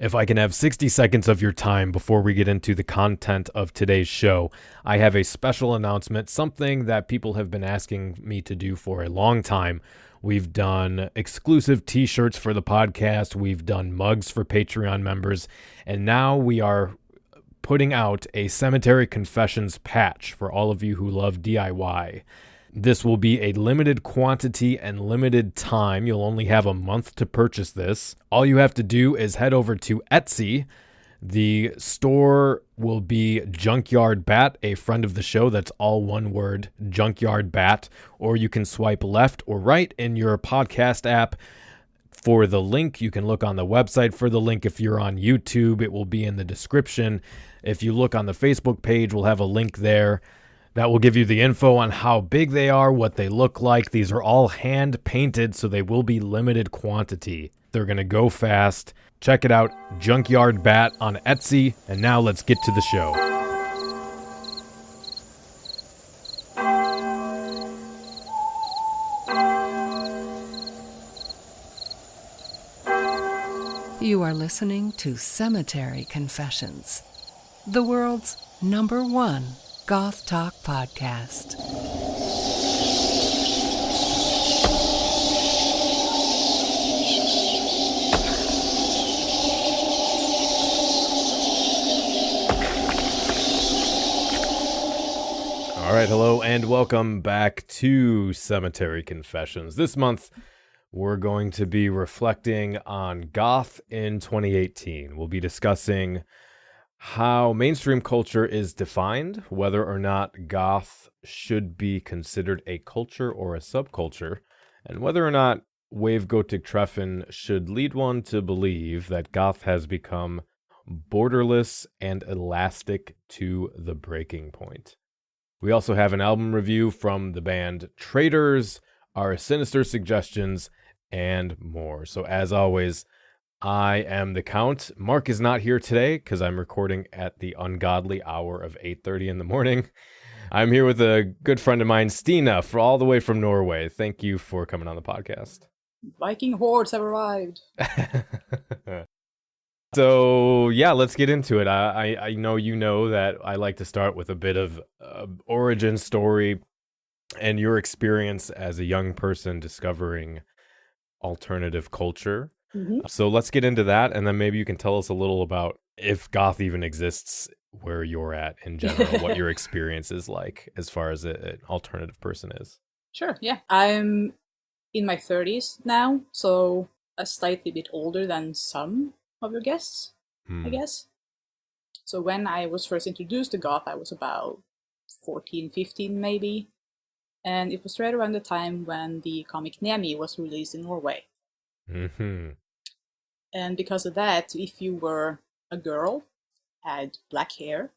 If I can have 60 seconds of your time before we get into the content of today's show, I have a special announcement, something that people have been asking me to do for a long time. We've done exclusive t-shirts for the podcast. We've done mugs for Patreon members. And now we are putting out a Cemetery Confessions patch for all of you who love DIY. This will be a limited quantity and limited time. You'll only have a month to purchase this. All you have to do is head over to Etsy. The store will be Junkyard Bat, a friend of the show. That's all one word, Junkyard Bat. Or you can swipe left or right in your podcast app for the link. You can look on the website for the link. If you're on YouTube, it will be in the description. If you look on the Facebook page, we'll have a link there. That will give you the info on how big they are, what they look like. These are all hand painted, so they will be limited quantity. They're going to go fast. Check it out, Junkyard Bat on Etsy. And now let's get to the show. You are listening to Cemetery Confessions, the world's #1 Goth Talk podcast. All right, hello and welcome back to Cemetery Confessions. This month, we're going to be reflecting on Goth in 2018. We'll be discussing how mainstream culture is defined, whether or not Goth should be considered a culture or a subculture, and whether or not Wave Gothic Treffen should lead one to believe that Goth has become borderless and elastic to the breaking point. We also have an album review from the band Traitrs, our Sinister Suggestions, and more. So as always, I am the Count. Mark is not here today because I'm recording at the ungodly hour of 8:30 in the morning. I'm here with a good friend of mine, Stine, all the way from Norway. Thank you for coming on the podcast. Viking hordes have arrived. So, yeah, let's get into it. I know you know that I like to start with a bit of origin story and your experience as a young person discovering alternative culture. Mm-hmm. So let's get into that, and then maybe you can tell us a little about if Goth even exists where you're at in general, what your experience is like as far as an alternative person is. Sure, yeah. I'm in my 30s now, so a slightly bit older than some of your guests, I guess. So when I was first introduced to Goth, I was about 14, 15 maybe, and it was right around the time when the comic Nemi was released in Norway. Mm-hmm. And because of that, if you were a girl, had black hair,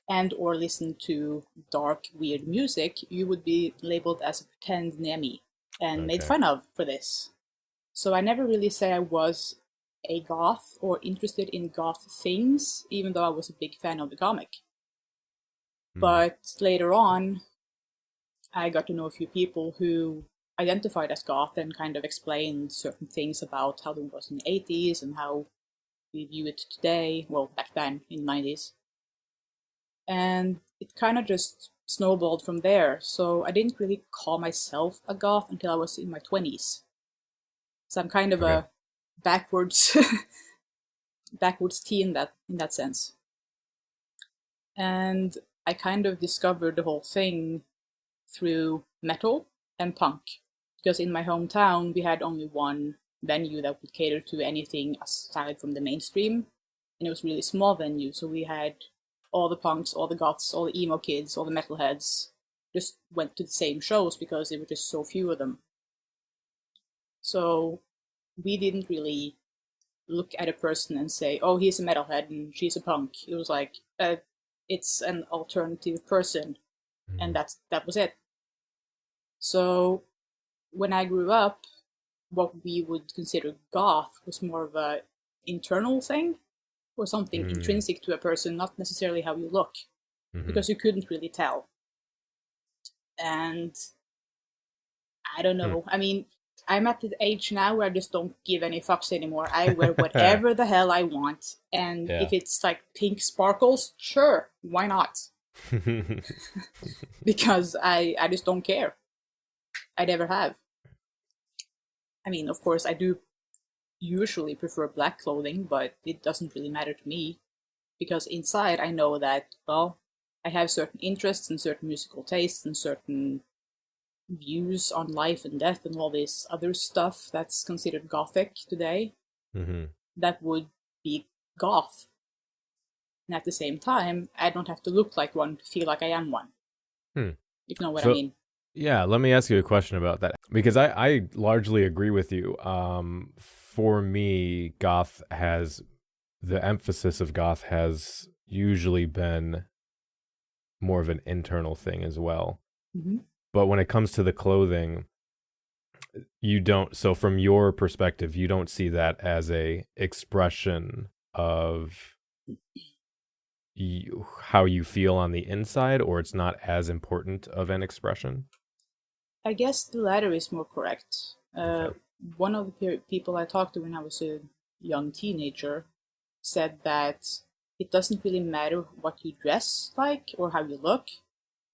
and or listened to dark, weird music, you would be labeled as a pretend Nemi and made fun of for this. So I never really say I was a goth or interested in goth things, even though I was a big fan of the comic. But later on, I got to know a few people who identified as goth and kind of explained certain things about how it was in the 80s and how we view it today, well, back then in the 90s. And it kind of just snowballed from there. So I didn't really call myself a goth until I was in my 20s. So I'm kind of a backwards teen in that sense. And I kind of discovered the whole thing through metal and punk. Because in my hometown, we had only one venue that would cater to anything aside from the mainstream. And it was a really small venue, so we had all the punks, all the goths, all the emo kids, all the metalheads just went to the same shows because there were just so few of them. So we didn't really look at a person and say, oh, he's a metalhead and she's a punk. It was like, it's an alternative person. And that was it. So when I grew up, what we would consider goth was more of a internal thing or something intrinsic to a person, not necessarily how you look, because you couldn't really tell. And I don't know. I mean, I'm at the age now where I just don't give any fucks anymore. I wear whatever the hell I want. And Yeah. if it's like pink sparkles, sure, why not? Because I just don't care. I never have. I mean, of course, I do usually prefer black clothing, but it doesn't really matter to me. Because inside I know that, well, I have certain interests and certain musical tastes and certain views on life and death and all this other stuff that's considered gothic today Mm-hmm. that would be goth. And at the same time, I don't have to look like one to feel like I am one. Hmm. If you know what So- I mean. Yeah, let me ask you a question about that, because I largely agree with you. For me, the emphasis of goth has usually been more of an internal thing as well. Mm-hmm. But when it comes to the clothing, you don't. So from your perspective, you don't see that as a expression of how you feel on the inside, or it's not as important of an expression. I guess the latter is more correct. Okay. One of the people I talked to when I was a young teenager said that it doesn't really matter what you dress like or how you look,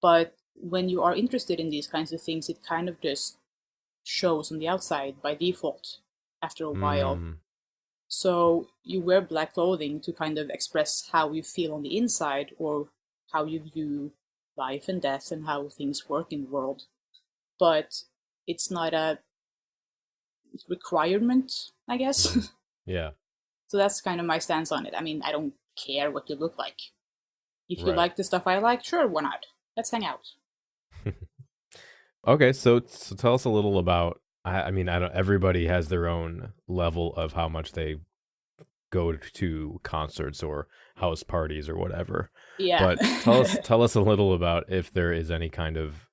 but when you are interested in these kinds of things, it kind of just shows on the outside by default after a while. Mm, So you wear black clothing to kind of express how you feel on the inside or how you view life and death and how things work in the world. But it's not a requirement, I guess. yeah. So that's kind of my stance on it. I mean, I don't care what you look like. If you Right. like the stuff I like, sure, why not? Let's hang out. Okay, so tell us a little about. I mean, I don't. Everybody has their own level of how much they go to concerts or house parties or whatever. Yeah. But tell us a little about if there is any kind of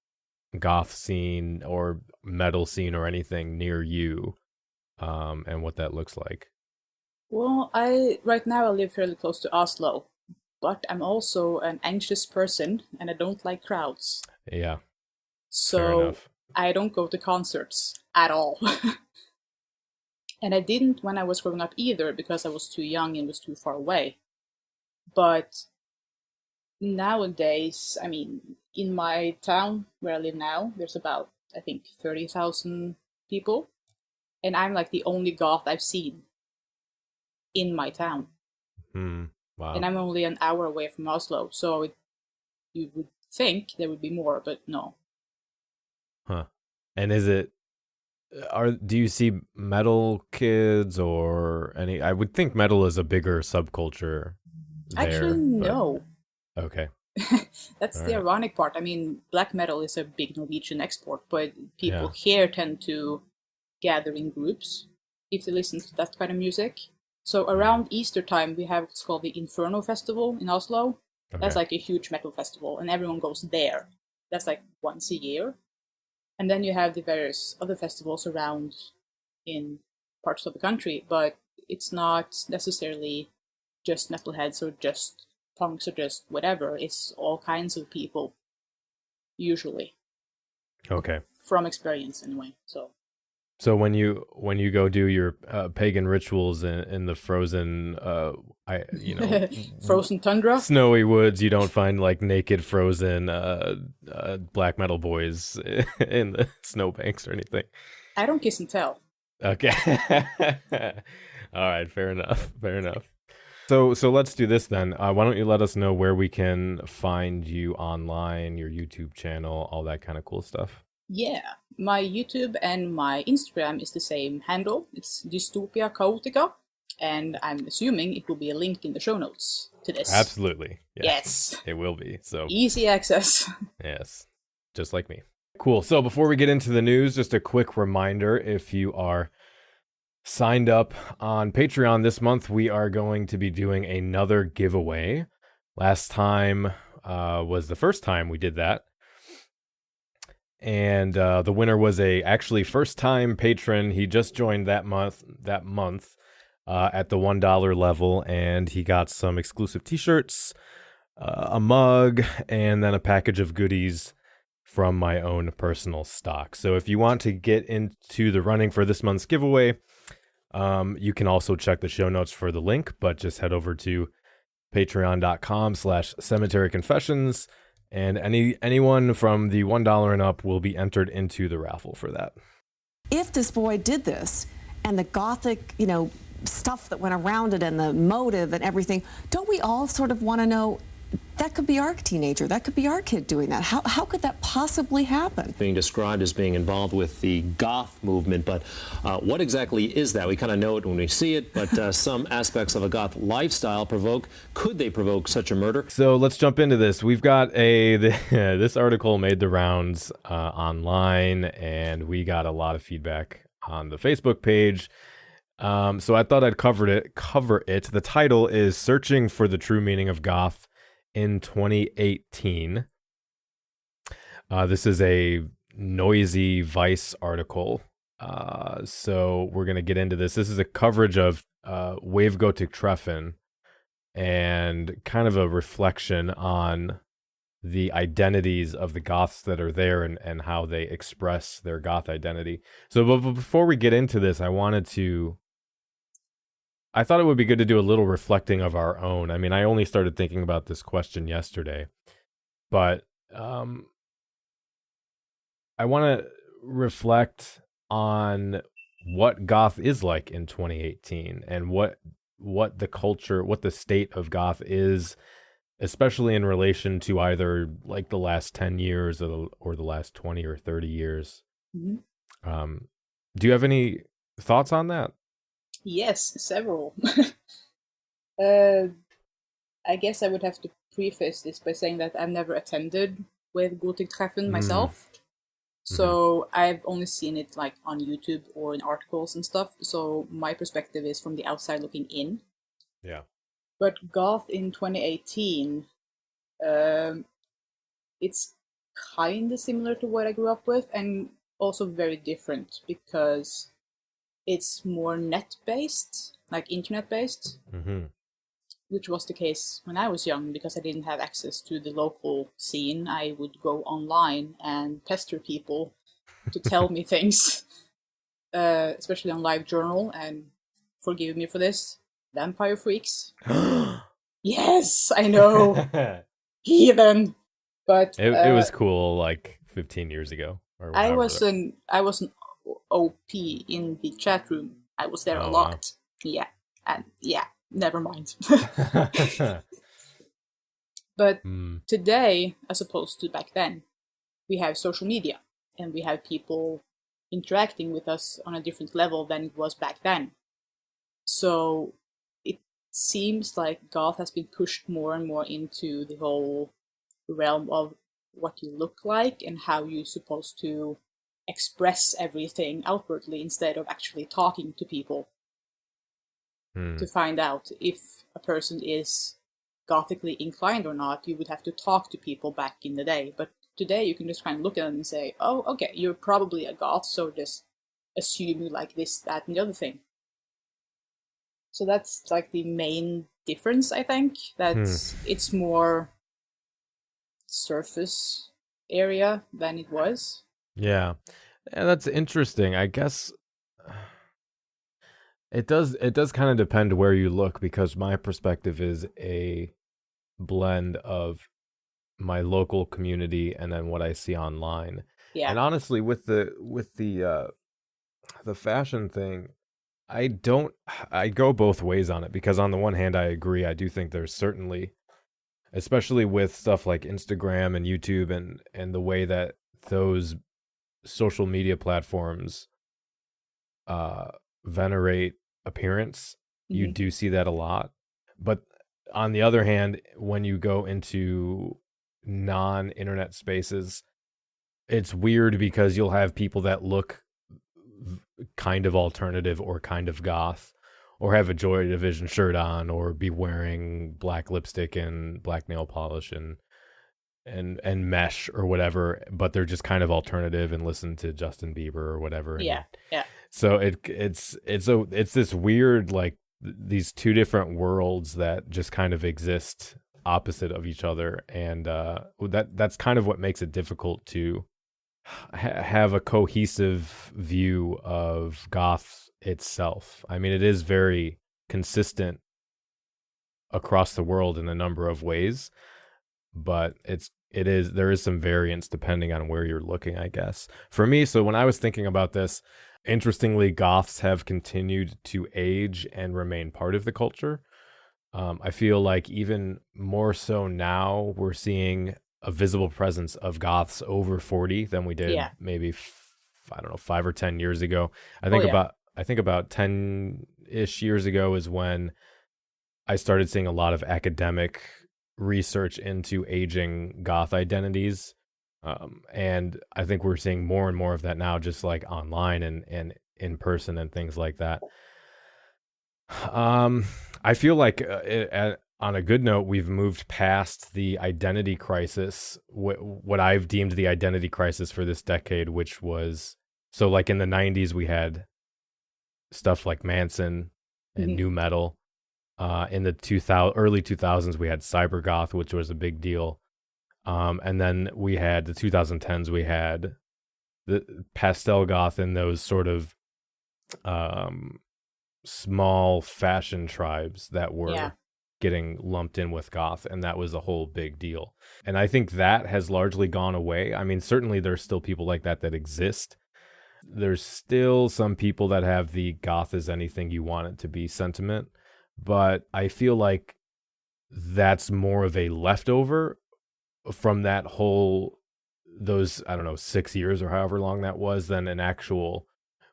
goth scene or metal scene or anything near you, and what that looks like. Well, right now I live fairly close to Oslo, but I'm also an anxious person and I don't like crowds. Yeah, fair So enough. I don't go to concerts at all. And I didn't when I was growing up either because I was too young and was too far away. But nowadays, I mean, in my town where I live now, there's about, I think, 30,000 people. And I'm like the only goth I've seen in my town. Wow. And I'm only an hour away from Oslo. So you would think there would be more, but no. Huh. And is it do you see metal kids or any? I would think metal is a bigger subculture there. Actually, but- no. Okay. That's All the right. ironic part. I mean, black metal is a big Norwegian export, but people Yeah. here tend to gather in groups if they listen to that kind of music. So around Easter time, we have what's called the Inferno Festival in Oslo. That's Okay. like a huge metal festival, and everyone goes there. That's like once a year. And then you have the various other festivals around in parts of the country, but it's not necessarily just metalheads or just punks or just whatever. It's all kinds of people, usually, Okay. from experience anyway. So when you go do your pagan rituals in the frozen, Frozen tundra. snowy woods, you don't find like naked frozen black metal boys in the snowbanks or anything. I don't kiss and tell. Okay. All right. Fair enough. Fair enough. So let's do this then. Why don't you let us know where we can find you online, your YouTube channel, all that kind of cool stuff. Yeah, my YouTube and my Instagram is the same handle. It's Dystopia Chaotica, and I'm assuming it will be a link in the show notes to this. Absolutely. Yes. It will be. So Easy access. yes, just like me. Cool. So before we get into the news, just a quick reminder, if you are signed up on Patreon this month, we are going to be doing another giveaway. Last time was the first time we did that. And the winner was actually first-time patron. He just joined that month at the $1 level, and he got some exclusive T-shirts, a mug, and then a package of goodies from my own personal stock. So if you want to get into the running for this month's giveaway, you can also check the show notes for the link, but just head over to patreon.com/cemetery confessions, and anyone from the $1 and up will be entered into the raffle for that. If this boy did this and the Gothic, stuff that went around it and the motive and everything, don't we all sort of want to know, that could be our teenager, that could be our kid doing that? How could that possibly happen? Being described as being involved with the Goth movement, but what exactly is that? We kind of know it when we see it, but some aspects of a Goth lifestyle could they provoke such a murder? So let's jump into this. We've got this article made the rounds online, and we got a lot of feedback on the Facebook page. So I thought I'd cover it. The title is Searching for the True Meaning of Goth in 2018. This is a noisy Vice article. So we're going to get into this. This is a coverage of Wave Gothic Treffen and kind of a reflection on the identities of the Goths that are there and how they express their Goth identity. So but before we get into this, I thought it would be good to do a little reflecting of our own. I mean, I only started thinking about this question yesterday, but I want to reflect on what Goth is like in 2018 and what the culture, what the state of Goth is, especially in relation to either like the last 10 years or the last 20 or 30 years. Mm-hmm. Do you have any thoughts on that? Yes, several. I guess I would have to preface this by saying that I've never attended with Gothic Treffen myself. So I've only seen it like on YouTube or in articles and stuff. So my perspective is from the outside looking in. Yeah. But Goth in 2018, it's kind of similar to what I grew up with, and also very different because it's more net-based, like internet-based, which was the case when I was young because I didn't have access to the local scene. I would go online and pester people to tell me things, especially on LiveJournal, and forgive me for this, vampire freaks. Yes, I know. Heathen. But it was cool like 15 years ago. Or I was an OP in the chat room. I was there a lot. Wow. Yeah. And yeah, never mind. But today, as opposed to back then, we have social media and we have people interacting with us on a different level than it was back then. So it seems like Goth has been pushed more and more into the whole realm of what you look like and how you're supposed to express everything outwardly instead of actually talking to people to find out if a person is gothically inclined or not. You would have to talk to people back in the day, but today you can just kind of look at them and say, oh, okay, you're probably a goth, so just assume you like this, that, and the other thing. So that's like the main difference, I think, that it's more surface area than it was. Yeah, that's interesting. I guess it does kind of depend where you look, because my perspective is a blend of my local community and then what I see online. Yeah. And honestly, with the fashion thing, I go both ways on it, because on the one hand, I agree. I do think there's certainly, especially with stuff like Instagram and YouTube and the way that those social media platforms venerate appearance, you do see that a lot. But on the other hand, when you go into non-internet spaces, it's weird because you'll have people that look kind of alternative or kind of goth, or have a Joy Division shirt on, or be wearing black lipstick and black nail polish and mesh or whatever, but they're just kind of alternative and listen to Justin Bieber or whatever. Yeah. So it's this weird, like, these two different worlds that just kind of exist opposite of each other, and that's kind of what makes it difficult to have a cohesive view of goth itself. I mean, it is very consistent across the world in a number of ways, but there is some variance depending on where you're looking, I guess. For me, so when I was thinking about this, interestingly, goths have continued to age and remain part of the culture. I feel like even more so now, we're seeing a visible presence of goths over 40 than we did maybe, I don't know, 5 or 10 years ago. I think about 10-ish years ago is when I started seeing a lot of academic research into aging goth identities. And I think we're seeing more and more of that now, just like online and in person and things like that. I feel like on a good note, we've moved past the identity crisis, what I've deemed the identity crisis for this decade, which was, so like in the 90s, we had stuff like Manson and nu metal. In the early 2000s, we had cybergoth, which was a big deal. And then we had the 2010s, we had the pastel goth and those sort of small fashion tribes that were getting lumped in with goth, and that was a whole big deal. And I think that has largely gone away. I mean, certainly there's still people like that exist. There's still some people that have the goth is anything you want it to be sentiment, but I feel like that's more of a leftover from that whole, those, I don't know, 6 years or however long that was, than an actual,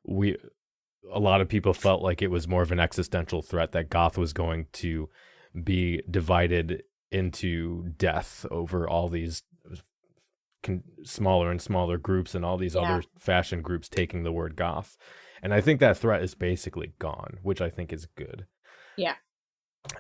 a lot of people felt like it was more of an existential threat, that goth was going to be divided into death over all these smaller and smaller groups and all these other fashion groups taking the word goth. And I think that threat is basically gone, which I think is good. Yeah.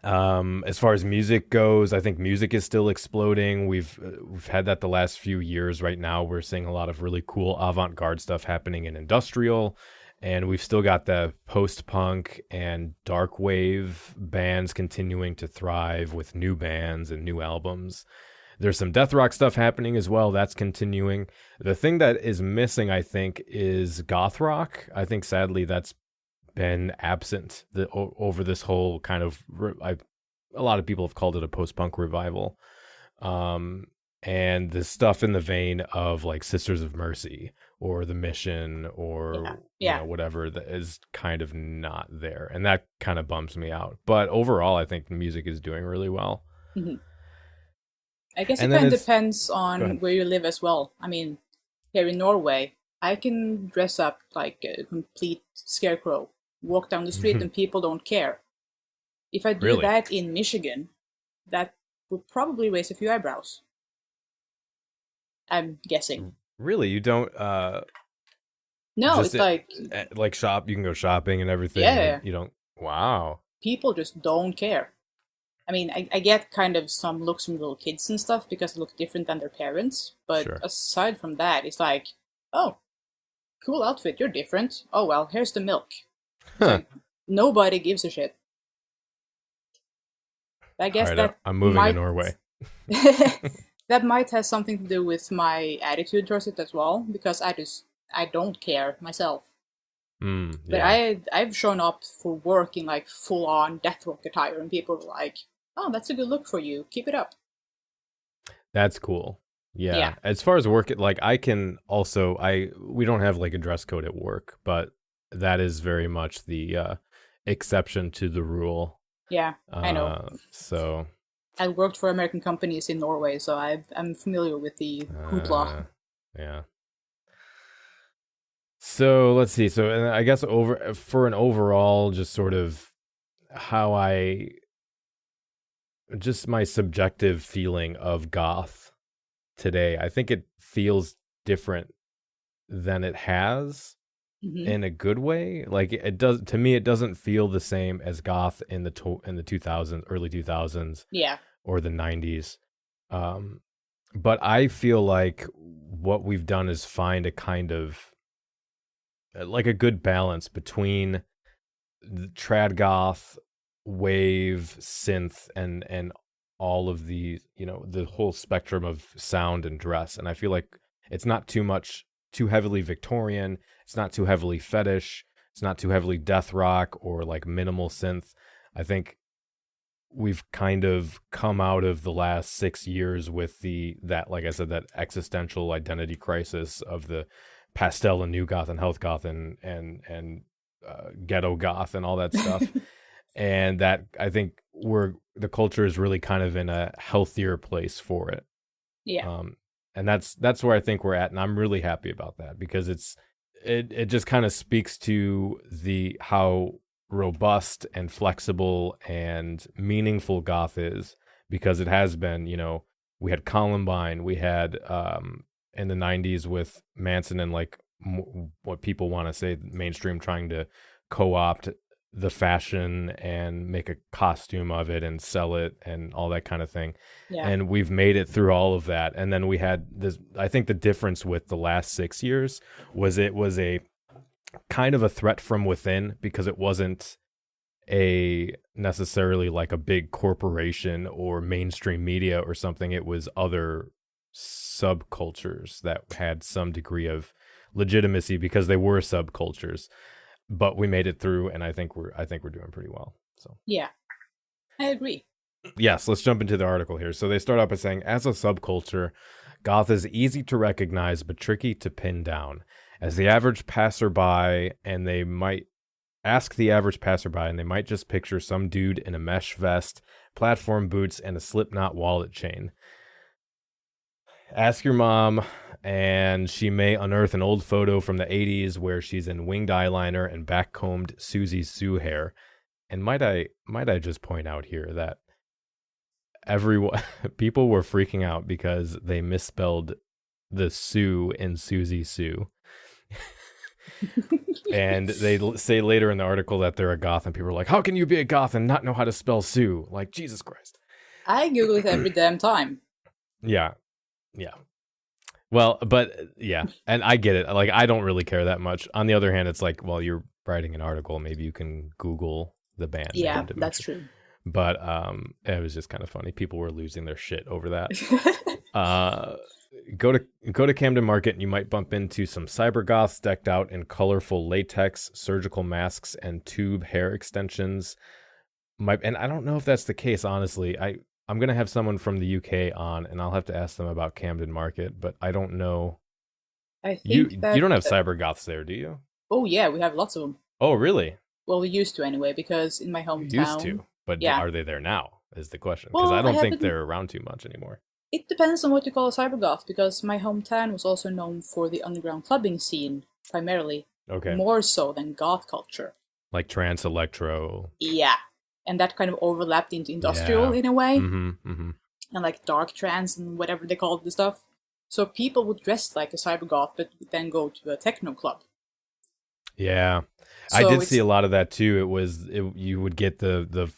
As far as music goes, I think music is still exploding. We've had that the last few years. Right now, we're seeing a lot of really cool avant-garde stuff happening in industrial, and we've still got the post-punk and dark wave bands continuing to thrive with new bands and new albums. There's some death rock stuff happening as well. That's continuing. The thing that is missing, I think, is goth rock. I think sadly that's been absent over this whole kind of, a lot of people have called it a post-punk revival. And the stuff in the vein of like Sisters of Mercy or The Mission or you know, whatever, that is kind of not there. And that kind of bums me out. But overall, I think the music is doing really well. Mm-hmm. I guess it kind of depends on where you live as well. I mean, here in Norway, I can dress up like a complete scarecrow, walk down the street, and people don't care. If I do that in Michigan, that would probably raise a few eyebrows. I'm guessing. Really? You don't? No, it's like shop. You can go shopping and everything. Yeah. You don't. Wow. People just don't care. I mean, I get kind of some looks from little kids and stuff because they look different than their parents. But aside from that, it's like, oh, cool outfit, you're different. Oh, well, here's the milk. Like, nobody gives a shit. I guess I'm moving to Norway. That might have something to do with my attitude towards it as well, because I don't care myself. But I've shown up for work in like full-on death rock attire, and people are like, oh, that's a good look for you. Keep it up. That's cool. Yeah. As far as work, like I can also, we don't have like a dress code at work, but that is very much the exception to the rule. Yeah, I know. So I worked for American companies in Norway, so I'm familiar with the hoopla. Yeah. So let's see. So and I guess for an overall, just sort of just my subjective feeling of goth today, I think it feels different than it has in a good way. Like it does to me, it doesn't feel the same as goth in the 2000s, early 2000s, or the 90s. But I feel like what we've done is find a kind of like a good balance between the trad goth, wave, synth, and all of the, the whole spectrum of sound and dress. And I feel like it's not too heavily Victorian. It's not too heavily fetish. It's not too heavily death rock or like minimal synth. I think we've kind of come out of the last 6 years with like I said, that existential identity crisis of the pastel and new goth and health goth and ghetto goth and all that stuff. And that, I think the culture is really kind of in a healthier place for it. Yeah. And that's where I think we're at. And I'm really happy about that, because it just kind of speaks to how robust and flexible and meaningful goth is, because it has been, we had Columbine, we had in the 90s with Manson and like what people want to say mainstream trying to co-opt the fashion and make a costume of it and sell it and all that kind of thing. Yeah. And we've made it through all of that. And then we had this, I think the difference with the last 6 years was it was a kind of a threat from within, because it wasn't necessarily like a big corporation or mainstream media or something. It was other subcultures that had some degree of legitimacy because they were subcultures. But we made it through, and I think we're doing pretty well. So yeah, I agree. Yes, let's jump into the article here. So they start out by saying, as a subculture, goth is easy to recognize but tricky to pin down. As the average passerby, and they might just picture some dude in a mesh vest, platform boots, and a Slipknot wallet chain. Ask your mom, and she may unearth an old photo from the 80s where she's in winged eyeliner and back-combed Susie Sue hair. And might I just point out here that people were freaking out because they misspelled the Sue in Susie Sue. And they say later in the article that they're a goth, and people are like, how can you be a goth and not know how to spell Sue? Like, Jesus Christ. I Google it every damn time. Yeah. Well, but yeah, and I get it. Like, I don't really care that much. On the other hand, it's like, well, you're writing an article, maybe you can Google the band. Yeah, that's true. But it was just kind of funny. People were losing their shit over that. Go to Camden Market, and you might bump into some cyber goths decked out in colorful latex, surgical masks, and tube hair extensions. And I don't know if that's the case, honestly. I'm going to have someone from the UK on, and I'll have to ask them about Camden Market, but I don't know. I think you don't have cyber goths there, do you? Oh, yeah, we have lots of them. Oh, really? Well, we used to anyway, because in my hometown... Used to, but yeah. Are they there now, is the question. Because I don't think they're around too much anymore. It depends on what you call a cybergoth, because my hometown was also known for the underground clubbing scene, primarily. Okay. More so than goth culture. Like trance, electro. Yeah. And that kind of overlapped into industrial in a way. Mm-hmm, mm-hmm. And like dark trance and whatever they called the stuff. So people would dress like a cybergoth, but would then go to a techno club. Yeah. So I did see a lot of that too. You would get the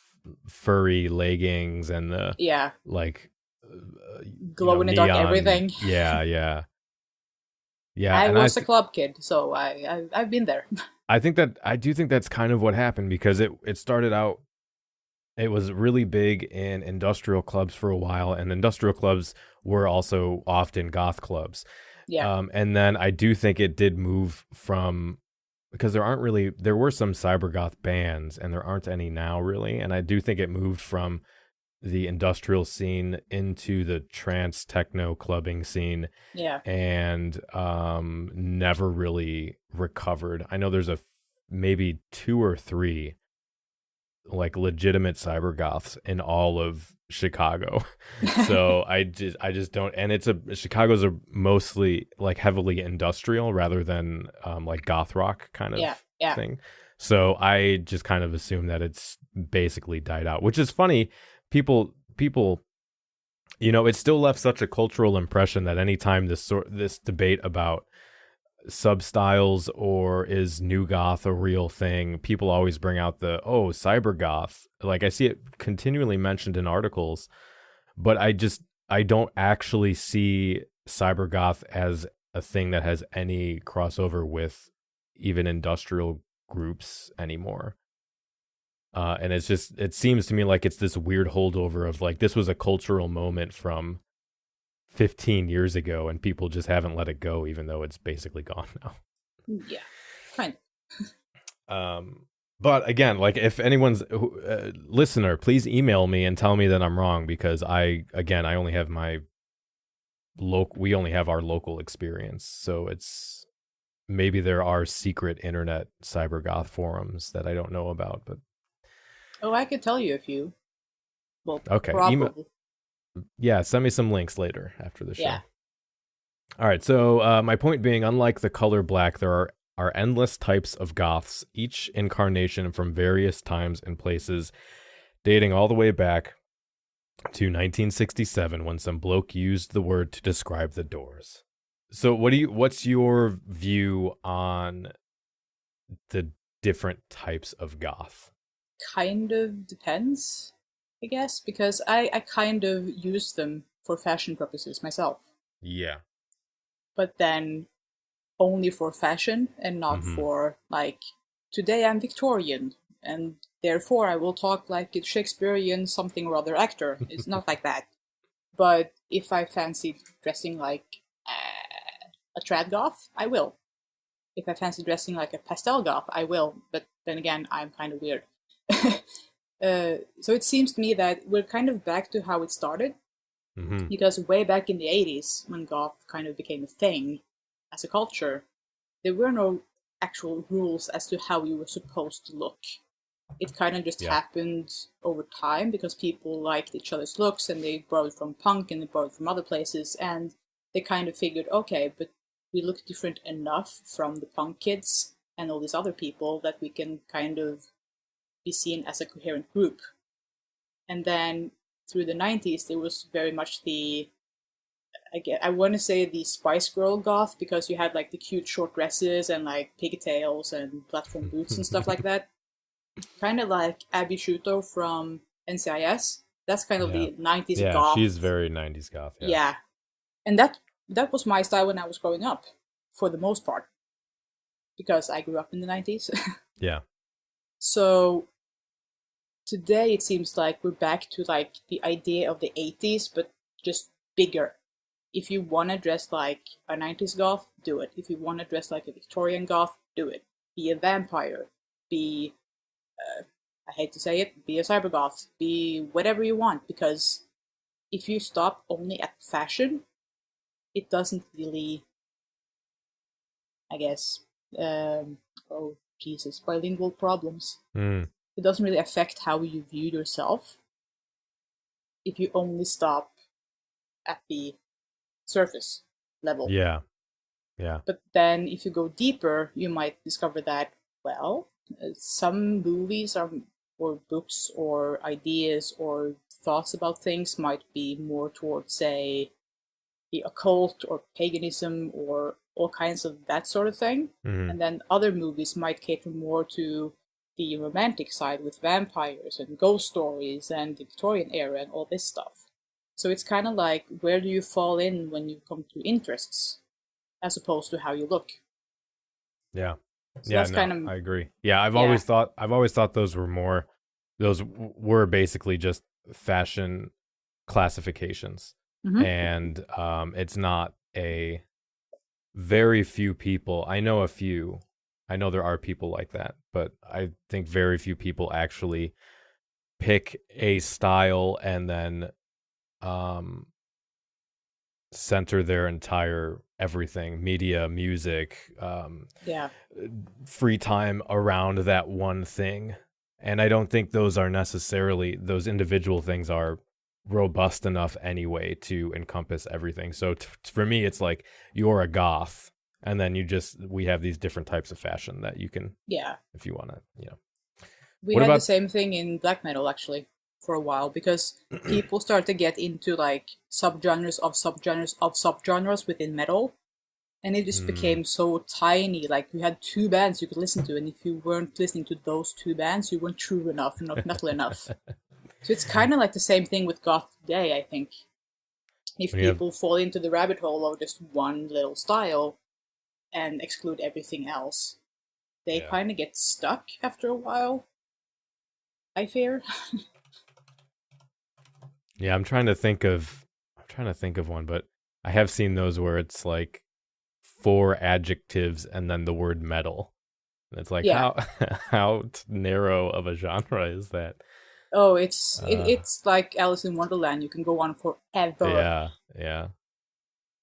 furry leggings and the like glow in the dark everything. Yeah. I was a club kid, so I've been there. I do think that's kind of what happened, because it started out, it was really big in industrial clubs for a while, and industrial clubs were also often goth clubs. Yeah. And then I do think it did move from, because there were some cyber goth bands, and there aren't any now really. And I do think it moved from the industrial scene into the trance techno clubbing scene. Yeah. And never really recovered. I know there's maybe 2 or 3 like legitimate cyber goths in all of Chicago. So I just don't, and Chicago's a mostly like heavily industrial rather than like goth rock kind of thing. So I just kind of assume that it's basically died out, which is funny. People, it still left such a cultural impression that anytime this debate about sub-styles or is new goth a real thing, people always bring out cyber goth. Like, I see it continually mentioned in articles, but I don't actually see cyber goth as a thing that has any crossover with even industrial groups anymore. And it seems to me like it's this weird holdover of like, this was a cultural moment from 15 years ago and people just haven't let it go, even though it's basically gone now. Yeah, kind of. But again, like if anyone's listener, please email me and tell me that I'm wrong, because I only have we only have our local experience. So it's, maybe there are secret internet cyber goth forums that I don't know about, but. Oh, I could tell you a few. Well, okay. probably. Yeah, send me some links later after the show. Yeah. All right, so my point being, unlike the color black, there are endless types of goths, each incarnation from various times and places, dating all the way back to 1967 when some bloke used the word to describe the Doors. So what's your view on the different types of goth? Kind of depends, I guess, because I kind of use them for fashion purposes myself. Yeah. But then only for fashion and not for, like, today I'm Victorian, and therefore I will talk like a Shakespearean something or other actor. It's not like that. But if I fancy dressing like a trad goth, I will. If I fancy dressing like a pastel goth, I will. But then again, I'm kind of weird. So it seems to me that we're kind of back to how it started. Because way back in the 80s, when goth kind of became a thing as a culture, there were no actual rules as to how you were supposed to look. It kind of just happened over time because people liked each other's looks and they borrowed from punk and they borrowed from other places, and they kind of figured, okay, but we look different enough from the punk kids and all these other people that we can kind of be seen as a coherent group. And then through the 90s, there was very much I want to say the Spice Girl goth, because you had like the cute short dresses and like pigtails and platform boots and stuff like that. Kind of like Abby Shuto from NCIS. That's kind of the 90s goth. Yeah, she's very 90s goth. Yeah. And that was my style when I was growing up, for the most part. Because I grew up in the 90s. Yeah. So today it seems like we're back to like the idea of the 80s, but just bigger. If you want to dress like a 90s goth, do it. If you want to dress like a Victorian goth, do it. Be a vampire. Be, I hate to say it, be a cyber goth. Be whatever you want, because if you stop only at fashion, it doesn't really, I guess, oh Jesus, bilingual problems. It doesn't really affect how you view yourself if you only stop at the surface level. Yeah. But then if you go deeper, you might discover that, well, some movies or books or ideas or thoughts about things might be more towards, say, the occult or paganism or all kinds of that sort of thing. And then other movies might cater more to the romantic side with vampires and ghost stories and the Victorian era and all this stuff. So it's kind of like, where do you fall in when you come to interests, as opposed to how you look? Yeah. So that's kind of, I agree. Yeah, I've always thought those were basically just fashion classifications. And it's not very few people. I know a few. I know there are people like that, but I think very few people actually pick a style and then center their entire everything, media, music, free time around that one thing. And I don't think those individual things are robust enough anyway to encompass everything. So for me, it's like, you're a goth, and then we have these different types of fashion that you can, if you want to, We had the same thing in black metal, actually, for a while, because people started to get into like subgenres of subgenres of subgenres within metal, and it just became so tiny. Like, you had 2 bands you could listen to, and if you weren't listening to those 2 bands, you weren't true enough, not metal enough. So it's kind of like the same thing with goth today, I think. If people fall into the rabbit hole of just one little style and exclude everything else, they kind of get stuck after a while. I fear. Yeah, I'm trying to think of one, but I have seen those where it's like 4 adjectives and then the word metal. And it's like Yeah. how narrow of a genre is that? Oh, it's Uh, it's like Alice in Wonderland. You can go on forever. yeah, yeah.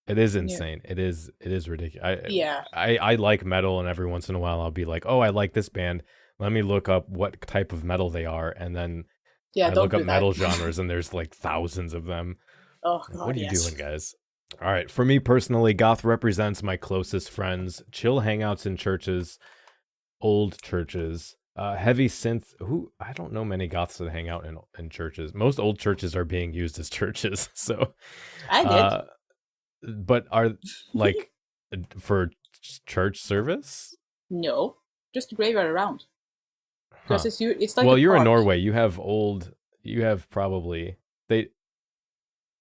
It is Yeah. insane. It is ridiculous. Yeah. I like metal, and every once in a while I'll be like, "Oh, I like this band. Let me look up what type of metal they are." And then Yeah, I don't look up do that. metal genres and there's like thousands of them. Oh Like, god, what are you yes. doing, guys? All right, for me personally, goth represents my closest friends, chill hangouts in churches, old churches, heavy synth. Who I don't know many goths that hang out in churches. Most old churches are being used as churches. So, I did. But are like for church service? No, just the graveyard around. Huh. Because it's like Well, a you're in park. Norway. You have probably they.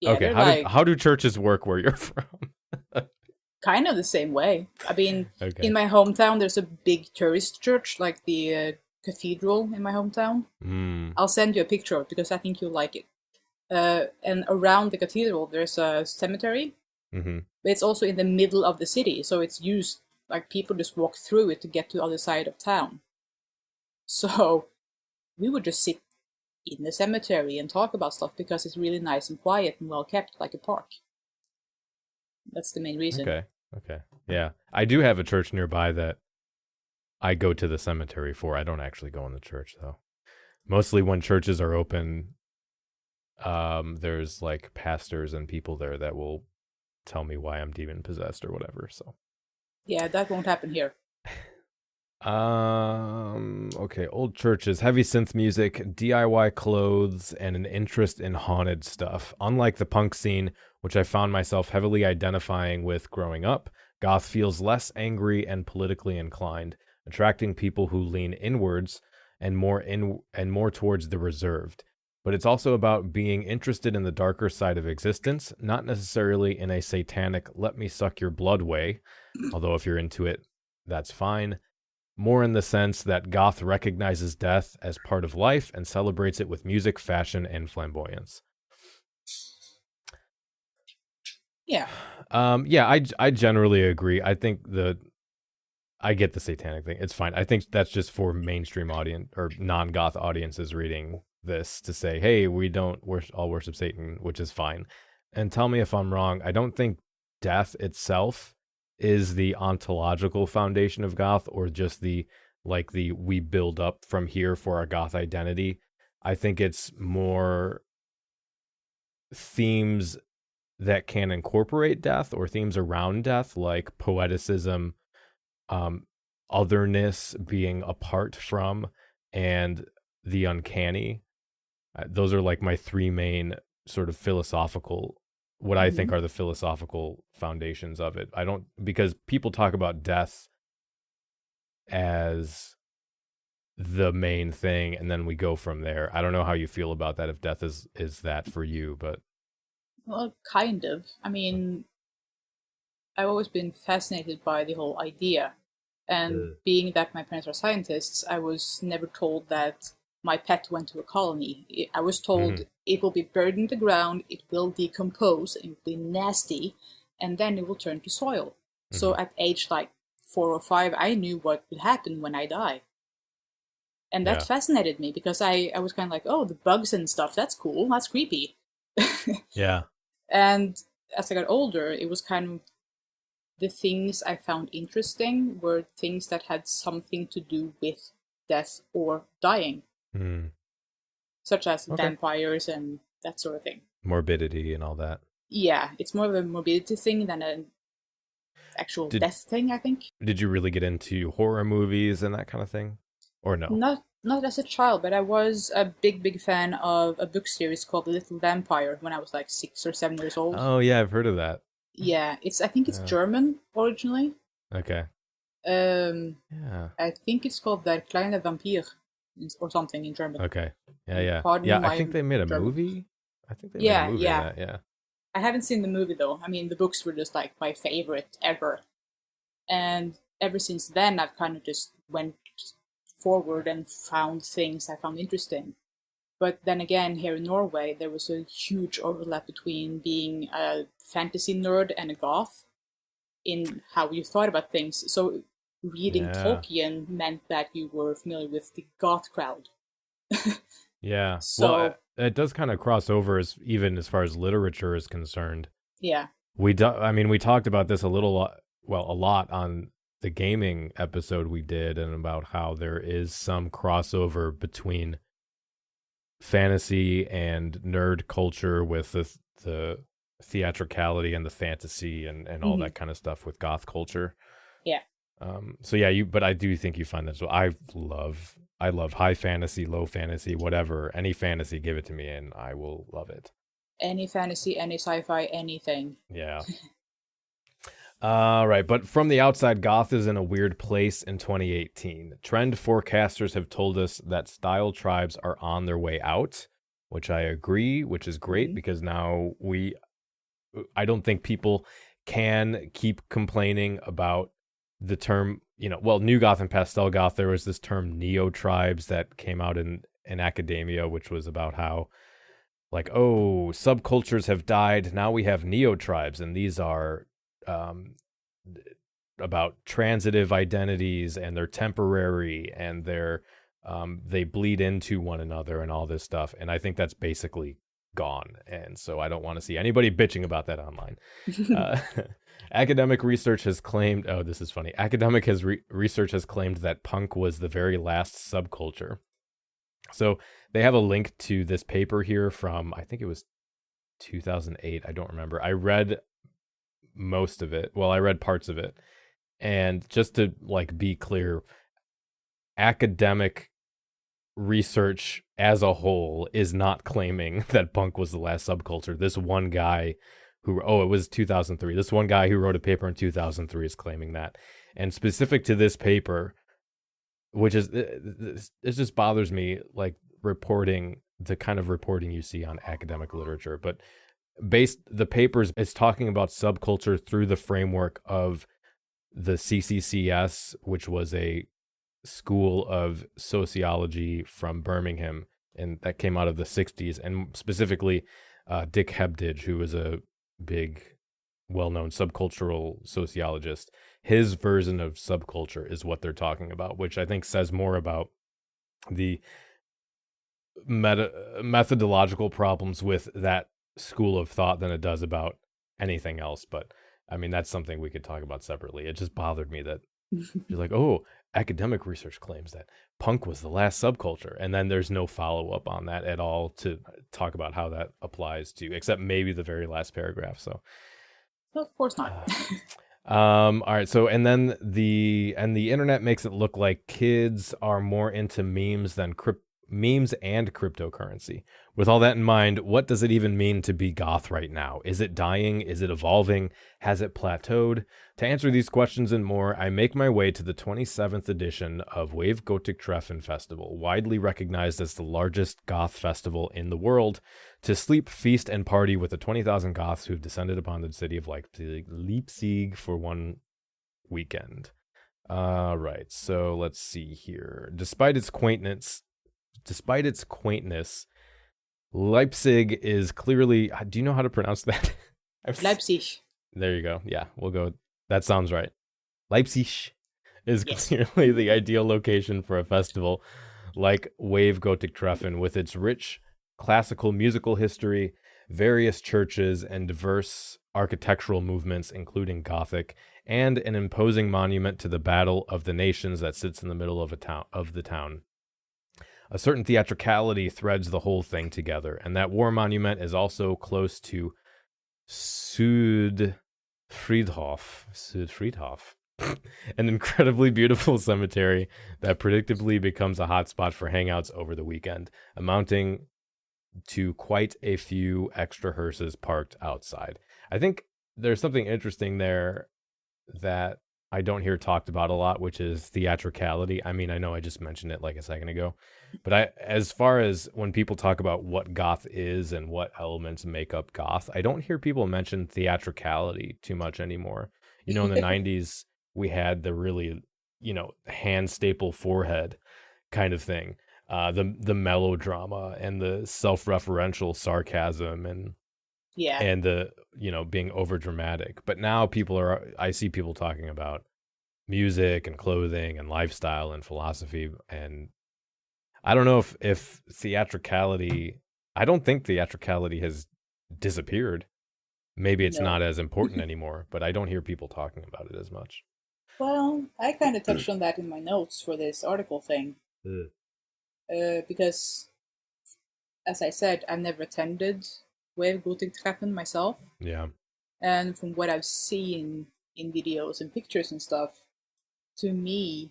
Yeah, Okay, they're how do churches work where you're from? kind of the same way. I mean, Okay. in my hometown, there's a big tourist church, like the cathedral in my hometown. Mm, I'll send you a picture of it because I think you'll like it. And around the cathedral, there's a cemetery, mm-hmm. but it's also in the middle of the city, so it's used like people just walk through it to get to the other side of town. So we would just sit in the cemetery and talk about stuff because it's really nice and quiet and well kept, like a park. That's the main reason. Okay. Yeah. I do have a church nearby that I go to the cemetery for. I don't actually go in the church though. Mostly when churches are open, there's like pastors and people there that will tell me why I'm demon possessed or whatever. So Yeah, that won't happen here. okay, old churches, heavy synth music, DIY clothes, and an interest in haunted stuff. Unlike the punk scene, which I found myself heavily identifying with growing up, goth feels less angry and politically inclined, attracting people who lean inwards and more towards the reserved. But it's also about being interested in the darker side of existence, not necessarily in a satanic let me suck your blood way, although if you're into it, that's fine. More in the sense that goth recognizes death as part of life and celebrates it with music, fashion, and flamboyance. Yeah. Yeah, I generally agree. I think I get the satanic thing. It's fine. I think that's just for mainstream audience or non-goth audiences reading this to say, hey, we don't all worship Satan, which is fine. And tell me if I'm wrong. I don't think death itself is the ontological foundation of goth or just the we build up from here for our goth identity. I think it's more themes that can incorporate death or themes around death, like poeticism, otherness, being apart from, and the uncanny. Those are like my 3 main sort of philosophical, what I think are the philosophical foundations of it. Because people talk about death as the main thing and then we go from there. I don't know how you feel about that, if death is that for you, but Well, kind of. I mean, I've always been fascinated by the whole idea. And being that my parents are scientists, I was never told that my pet went to a colony. I was told it will be buried in the ground, it will decompose, it will be nasty, and then it will turn to soil. So at age like 4 or 5, I knew what would happen when I die. And that fascinated me because I was kind of like, oh, the bugs and stuff, that's cool, that's creepy. yeah. And as I got older, it was kind of the things I found interesting were things that had something to do with death or dying. Such as vampires and that sort of thing. Morbidity and all that. Yeah, it's more of a morbidity thing than an actual death thing, I think. Did you really get into horror movies and that kind of thing? Or no? Not as a child, but I was a big fan of a book series called The Little Vampire when I was like 6 or 7 years old. Oh yeah, I've heard of that. Yeah, I think it's German originally. Okay. I think it's called Der kleine Vampir or something in German. Okay. Yeah. Pardon Yeah, my I think they made a German. movie. I think they made a movie of that, yeah. I haven't seen the movie though. I mean, the books were just like my favorite ever. And ever since then, I've kind of just went forward and found things I found interesting. But then again, here in Norway, there was a huge overlap between being a fantasy nerd and a goth in how you thought about things. So reading Tolkien meant that you were familiar with the goth crowd. Yeah. So well, it does kind of cross over even as far as literature is concerned. yeah. We talked about this a lot on the gaming episode we did, and about how there is some crossover between fantasy and nerd culture with the theatricality and the fantasy and all that kind of stuff with goth culture. Yeah. So yeah, but I do think you find that. So I love high fantasy, low fantasy, whatever, any fantasy, give it to me and I will love it. Any fantasy, any sci-fi, anything. Yeah. Right, but from the outside, goth is in a weird place in 2018. Trend forecasters have told us that style tribes are on their way out, which I agree, which is great because now I don't think people can keep complaining about the term, new goth and pastel goth. There was this term neo tribes that came out in academia, which was about how subcultures have died. Now we have neo tribes, and these are about transitive identities, and they're temporary, and they bleed into one another and all this stuff. And I think that's basically gone. And so I don't want to see anybody bitching about that online. Academic research has claimed, this is funny. Research has claimed that punk was the very last subculture. So they have a link to this paper here from, I think it was 2008. I don't remember. I read most of it. Well, I read parts of it. And just to be clear, academic research as a whole is not claiming that punk was the last subculture. This one guy it was 2003. This one guy who wrote a paper in 2003 is claiming that. And specific to this paper, which is, it just bothers me, reporting the kind of reporting you see on academic literature. But the paper is talking about subculture through the framework of the CCCS, which was a school of sociology from Birmingham, and that came out of the 60s, and specifically Dick Hebdige, who was a big, well-known subcultural sociologist. His version of subculture is what they're talking about, which I think says more about the methodological problems with that school of thought than it does about anything else. But I mean, that's something we could talk about separately. It just bothered me that you're academic research claims that punk was the last subculture, and then there's no follow-up on that at all to talk about how that applies to, except maybe the very last paragraph. So well, of course not. All right. So, and then the internet makes it look like kids are more into memes and cryptocurrency. With all that in mind, what does it even mean to be goth right now? Is it dying? Is it evolving? Has it plateaued? To answer these questions and more, I make my way to the 27th edition of Wave Gotik Treffen Festival, widely recognized as the largest goth festival in the world, to sleep, feast, and party with the 20,000 goths who've descended upon the city of Leipzig for one weekend. Right, so let's see here. Despite its quaintness, Leipzig is clearly... Do you know how to pronounce that? Leipzig. There you go. Yeah, we'll go. That sounds right. Leipzig is clearly the ideal location for a festival like Wave Gotik Treffen, with its rich classical musical history, various churches, and diverse architectural movements, including Gothic, and an imposing monument to the Battle of the Nations that sits in the middle of the town. A certain theatricality threads the whole thing together, and that war monument is also close to Südfriedhof, an incredibly beautiful cemetery that predictably becomes a hotspot for hangouts over the weekend, amounting to quite a few extra hearses parked outside. I think there's something interesting there that I don't hear talked about a lot, which is theatricality. I mean, I know I just mentioned it like a second ago, but as far as when people talk about what goth is and what elements make up goth, I don't hear people mention theatricality too much anymore. In the 90s, we had the really, hand staple forehead kind of thing. the melodrama and the self-referential sarcasm and Yeah. and the, being over dramatic. But now I see people talking about music and clothing and lifestyle and philosophy, and I don't know if theatricality, I don't think theatricality has disappeared. Maybe it's No. not as important anymore, but I don't hear people talking about it as much. Well, I kind of touched on that in my notes for this article thing. Because, as I said, I've never attended Untitled Chapter myself. Yeah. And from what I've seen in videos and pictures and stuff, to me,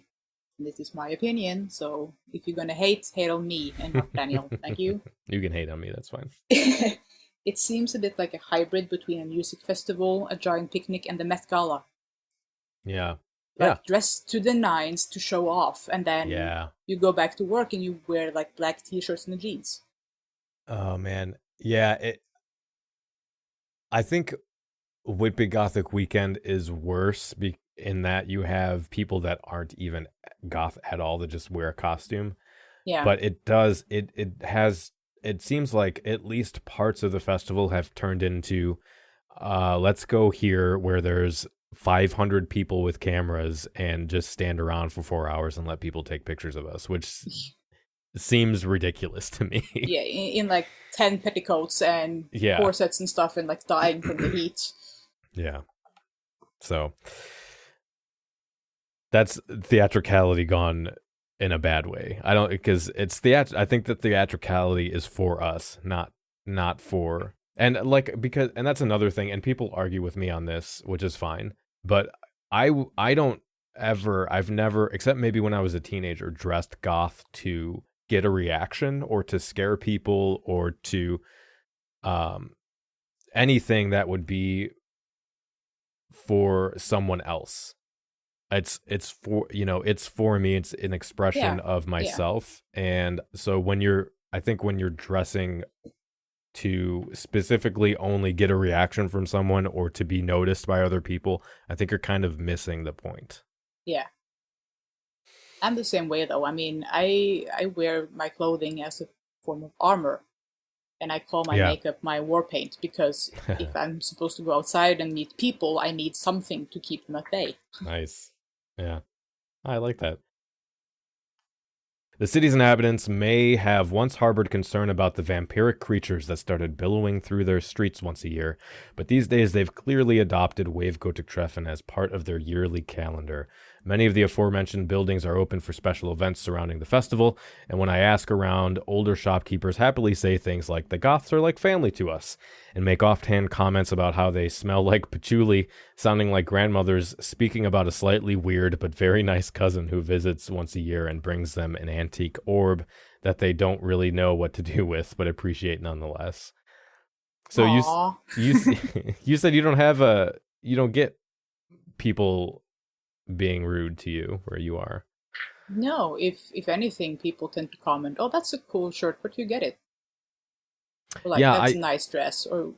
and this is my opinion, so if you're gonna hate on me and not Daniel, thank you. You can hate on me, that's fine. It seems a bit like a hybrid between a music festival, a giant picnic, and the Met Gala. Yeah. Like dressed to the nines to show off, and then you go back to work and you wear like black t-shirts and jeans. Oh man. Yeah, I think Whitby Gothic Weekend is worse in that you have people that aren't even goth at all that just wear a costume. Yeah. But it seems like at least parts of the festival have turned into let's go here where there's 500 people with cameras and just stand around for 4 hours and let people take pictures of us, which seems ridiculous to me. Yeah, in like 10 petticoats and corsets and stuff, and like dying from the heat. Yeah. So that's theatricality gone in a bad way. I don't, because it's I think that theatricality is for us, not for, and that's another thing, and people argue with me on this, which is fine, but I don't ever, I've never, except maybe when I was a teenager, dressed goth to get a reaction or to scare people or to anything that would be for someone else. It's for, it's for me, it's an expression of myself. And so when you're dressing to specifically only get a reaction from someone or to be noticed by other people, I think you're kind of missing the point. Yeah. I'm the same way though. I mean, I wear my clothing as a form of armor, and I call my makeup my war paint, because if I'm supposed to go outside and meet people, I need something to keep them at bay. Nice. Yeah. I like that. The city's inhabitants may have once harbored concern about the vampiric creatures that started billowing through their streets once a year, but these days they've clearly adopted Wave Gotik Treffen as part of their yearly calendar. Many of the aforementioned buildings are open for special events surrounding the festival, and when I ask around, older shopkeepers happily say things like, "The Goths are like family to us," and make offhand comments about how they smell like patchouli, sounding like grandmothers speaking about a slightly weird but very nice cousin who visits once a year and brings them an antique orb that they don't really know what to do with, but appreciate nonetheless. So you said you don't get people being rude to you where you are. No, if anything, people tend to comment, "Oh, that's a cool shirt, where do you get it?" Or like, "That's a nice dress," or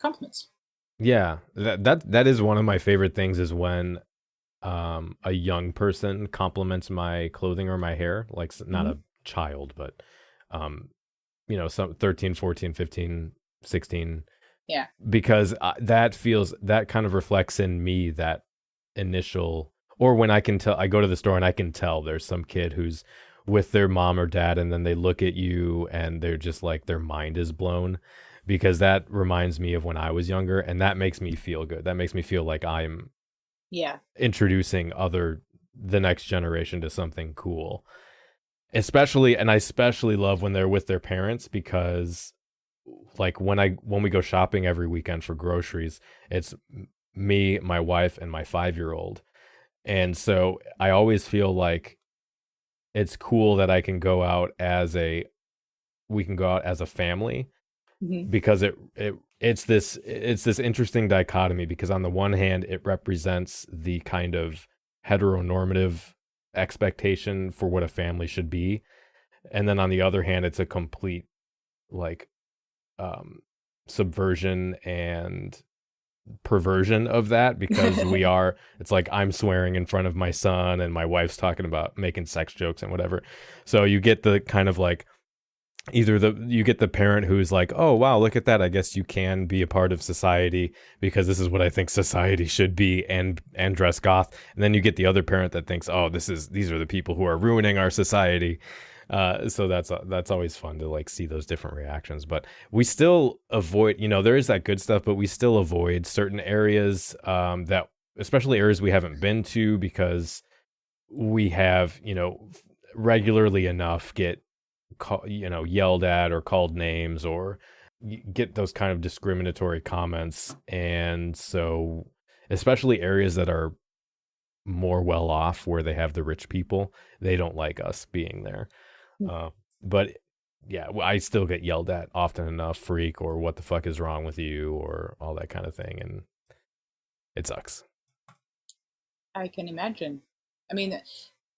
compliments. Yeah, that is one of my favorite things, is when a young person compliments my clothing or my hair, like not a child, but some 13, 14, 15, 16. Yeah. Because that kind of reflects in me that initial, or when I can tell, I go to the store and I can tell there's some kid who's with their mom or dad, and then they look at you and they're just like, their mind is blown, because that reminds me of when I was younger, and that makes me feel good. That makes me feel like I'm introducing the next generation to something cool. I especially love when they're with their parents, because like when we go shopping every weekend for groceries, it's me, my wife, and my 5-year-old. And so I always feel like it's cool that we can go out as a family, because it's this interesting dichotomy, because on the one hand it represents the kind of heteronormative expectation for what a family should be, and then on the other hand it's a complete like subversion and perversion of that, because it's like I'm swearing in front of my son and my wife's talking about making sex jokes and whatever. So you get the kind of like, you get the parent who's like, oh wow, look at that, I guess you can be a part of society because this is what I think society should be, and dress goth. And then you get the other parent that thinks, oh, these are the people who are ruining our society. So that's always fun to like see those different reactions. But we still avoid, there is that good stuff, but we still avoid certain areas, that especially areas we haven't been to, because we have, regularly enough get yelled at or called names, or get those kind of discriminatory comments. And so especially areas that are more well off, where they have the rich people, they don't like us being there. But yeah, I still get yelled at often enough, freak, or what the fuck is wrong with you, or all that kind of thing, and it sucks. I can imagine. I mean,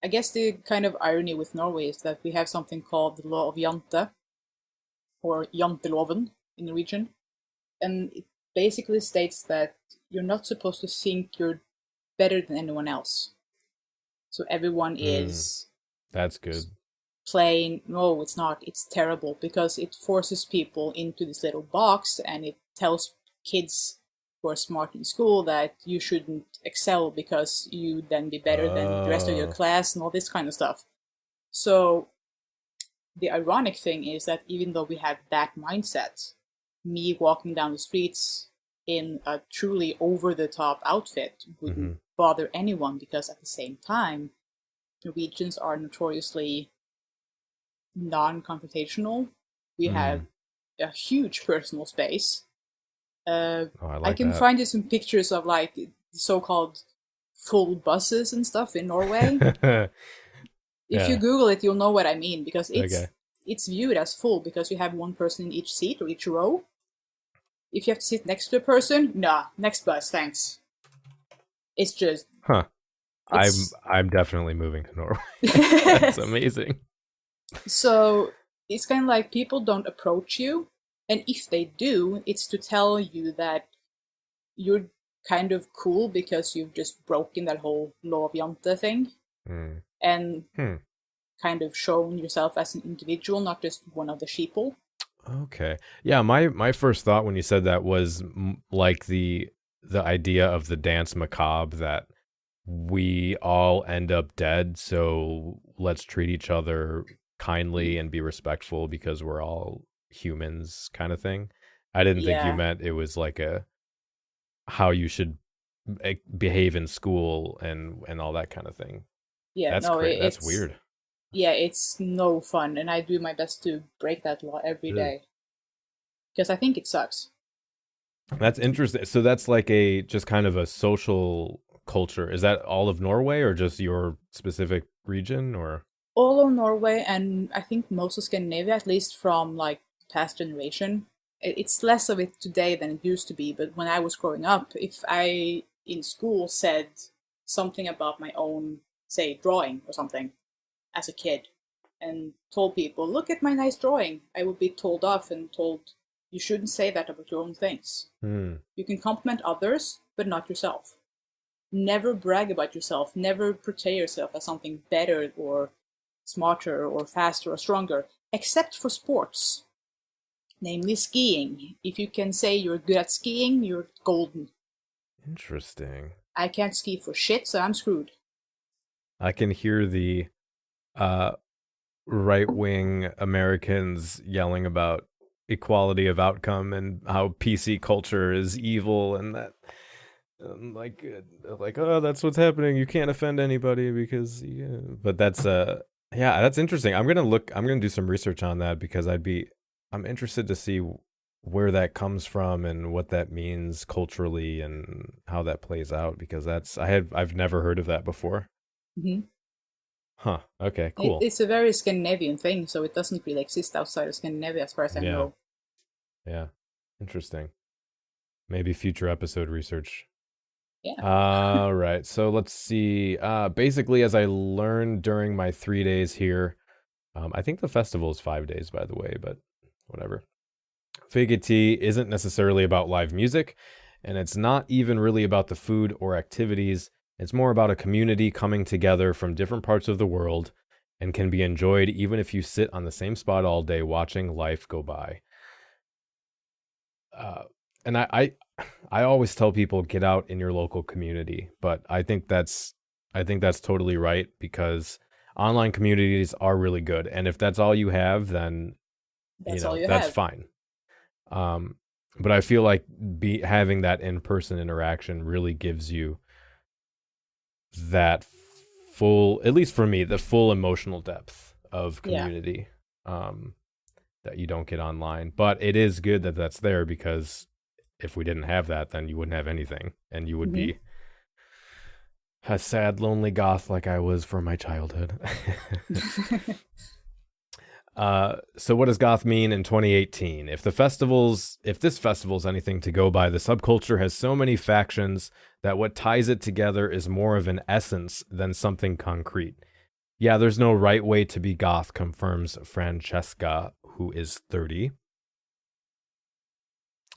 I guess the kind of irony with Norway is that we have something called the law of Jante, or Janteloven in Norwegian, and it basically states that you're not supposed to think you're better than anyone else. So everyone is... That's good. Playing, no, it's not. It's terrible, because it forces people into this little box, and it tells kids who are smart in school that you shouldn't excel because you then be better than the rest of your class and all this kind of stuff. So the ironic thing is that even though we have that mindset, me walking down the streets in a truly over-the-top outfit wouldn't bother anyone, because at the same time, Norwegians are notoriously non-confrontational. We have a huge personal space. I can find you some pictures of like so-called full buses and stuff in Norway. If you Google it, you'll know what I mean, because it's viewed as full because you have one person in each seat or each row. If you have to sit next to a person, nah, next bus, thanks. It's just... I'm definitely moving to Norway. That's amazing. So it's kind of like people don't approach you, and if they do, it's to tell you that you're kind of cool because you've just broken that whole law of Jante thing, and kind of shown yourself as an individual, not just one of the sheeple. Okay. Yeah, my first thought when you said that was like the idea of the dance macabre, that we all end up dead, so let's treat each other kindly and be respectful because we're all humans kind of thing. I didn't think you meant it was like how you should behave in school and all that kind of thing. Yeah, that's weird. Yeah, it's no fun, and I do my best to break that law every day, because I think it sucks. That's interesting. So that's like just kind of a social culture. Is that all of Norway, or just your specific region, or? All of Norway, and I think most of Scandinavia, at least from like past generation. It's less of it today than it used to be, but when I was growing up, if I in school said something about my own, say, drawing or something as a kid, and told people, look at my nice drawing, I would be told off and told, you shouldn't say that about your own things. You can compliment others, but not yourself. Never brag about yourself. Never portray yourself as something better or smarter or faster or stronger, except for sports. Namely skiing. If you can say you're good at skiing, you're golden. Interesting. I can't ski for shit, so I'm screwed. I can hear the right-wing Americans yelling about equality of outcome and how PC culture is evil, and that like oh, that's what's happening. You can't offend anybody because but that's that's interesting. I'm gonna do some research on that, because I'm interested to see where that comes from and what that means culturally and how that plays out, because I've never heard of that before. Huh. Okay, cool. It's a very Scandinavian thing, so it doesn't really exist outside of Scandinavia as far as I know. Yeah. Interesting. Maybe future episode research. Yeah. All right. So let's see. Basically, as I learned during my 3 days here, I think the festival is 5 days, by the way, but whatever. Figity isn't necessarily about live music. And it's not even really about the food or activities. It's more about a community coming together from different parts of the world and can be enjoyed even if you sit on the same spot all day watching life go by. And I always tell people get out in your local community, but I think that's totally right, because online communities are really good, and if that's all you have, then That's all you that's have. fine. But I feel like having that in-person interaction really gives you that full, at least for me, the full emotional depth of community that you don't get online. But it is good that that's there, because if we didn't have that, then you wouldn't have anything, and you would be a sad, lonely goth like I was for my childhood. So what does goth mean in 2018? If this festival's anything to go by, the subculture has so many factions that what ties it together is more of an essence than something concrete. Yeah, there's no right way to be goth, confirms Francesca, who is 30.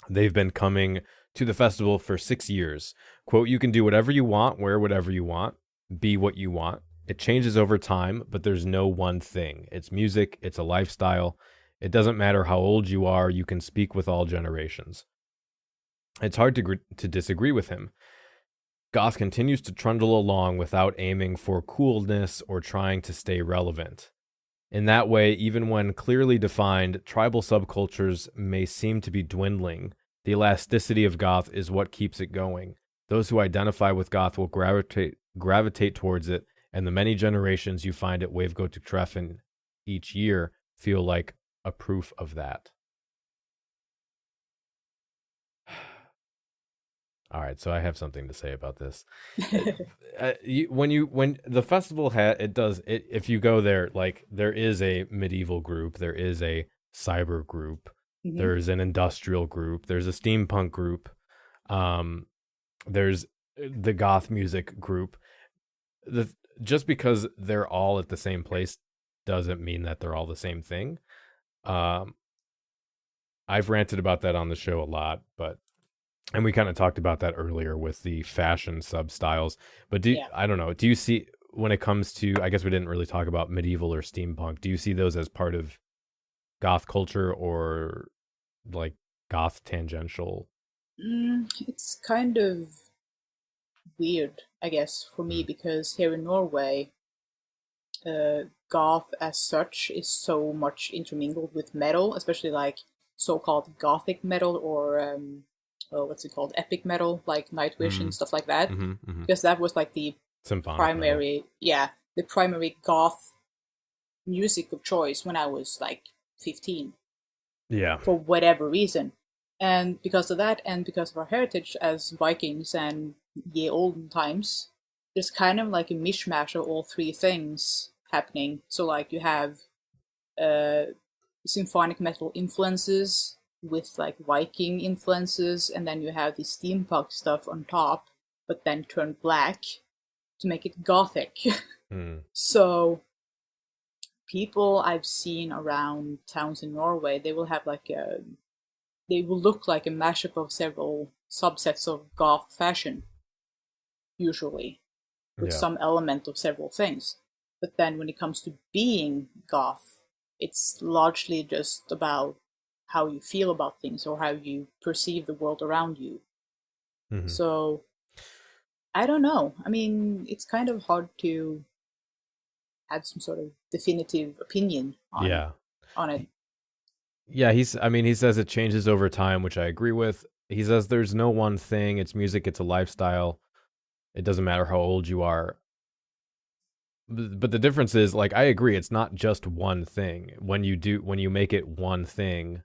They've been coming to the festival for 6 years. Quote, you can do whatever you want, wear whatever you want, be what you want. It changes over time, but there's no one thing. It's music, it's a lifestyle. It doesn't matter how old you are, you can speak with all generations. It's hard to disagree with him. Goth continues to trundle along without aiming for coolness or trying to stay relevant. In that way, even when clearly defined, tribal subcultures may seem to be dwindling. The elasticity of goth is what keeps it going. Those who identify with goth will gravitate towards it, and the many generations you find at Wave Go to Treffen each year feel like a proof of that. All right, so I have something to say about this. When the festival if you go there, like, there is a medieval group, there is a cyber group, there's an industrial group, there's a steampunk group, there's the goth music group. Just because they're all at the same place doesn't mean that they're all the same thing. I've ranted about that on the show a lot, and we kind of talked about that earlier with the fashion sub-styles. But I don't know, do you see, when it comes to, I guess we didn't really talk about medieval or steampunk, do you see those as part of goth culture, or like goth tangential? It's kind of weird, I guess, for me, because here in Norway, goth as such is so much intermingled with metal, especially like so-called gothic metal, or what's it called, epic metal, like Nightwish and stuff like that, because that was like the Symphonic primary metal. The primary goth music of choice when I was like 15, for whatever reason. And because of that, and because of our heritage as Vikings and ye olden times, there's kind of like a mishmash of all three things happening. So like you have symphonic metal influences with like Viking influences, and then you have the steampunk stuff on top, but then turned black to make it gothic. So people I've seen around towns in Norway, they will have like they will look like a mashup of several subsets of goth fashion, usually, with some element of several things. But then when it comes to being goth, it's largely just about how you feel about things, or how you perceive the world around you. So, I don't know. I mean, it's kind of hard to have some sort of definitive opinion on it. Yeah, he says it changes over time, which I agree with. He says there's no one thing. It's music. It's a lifestyle. It doesn't matter how old you are. But the difference is, like, I agree, it's not just one thing. When you make it one thing,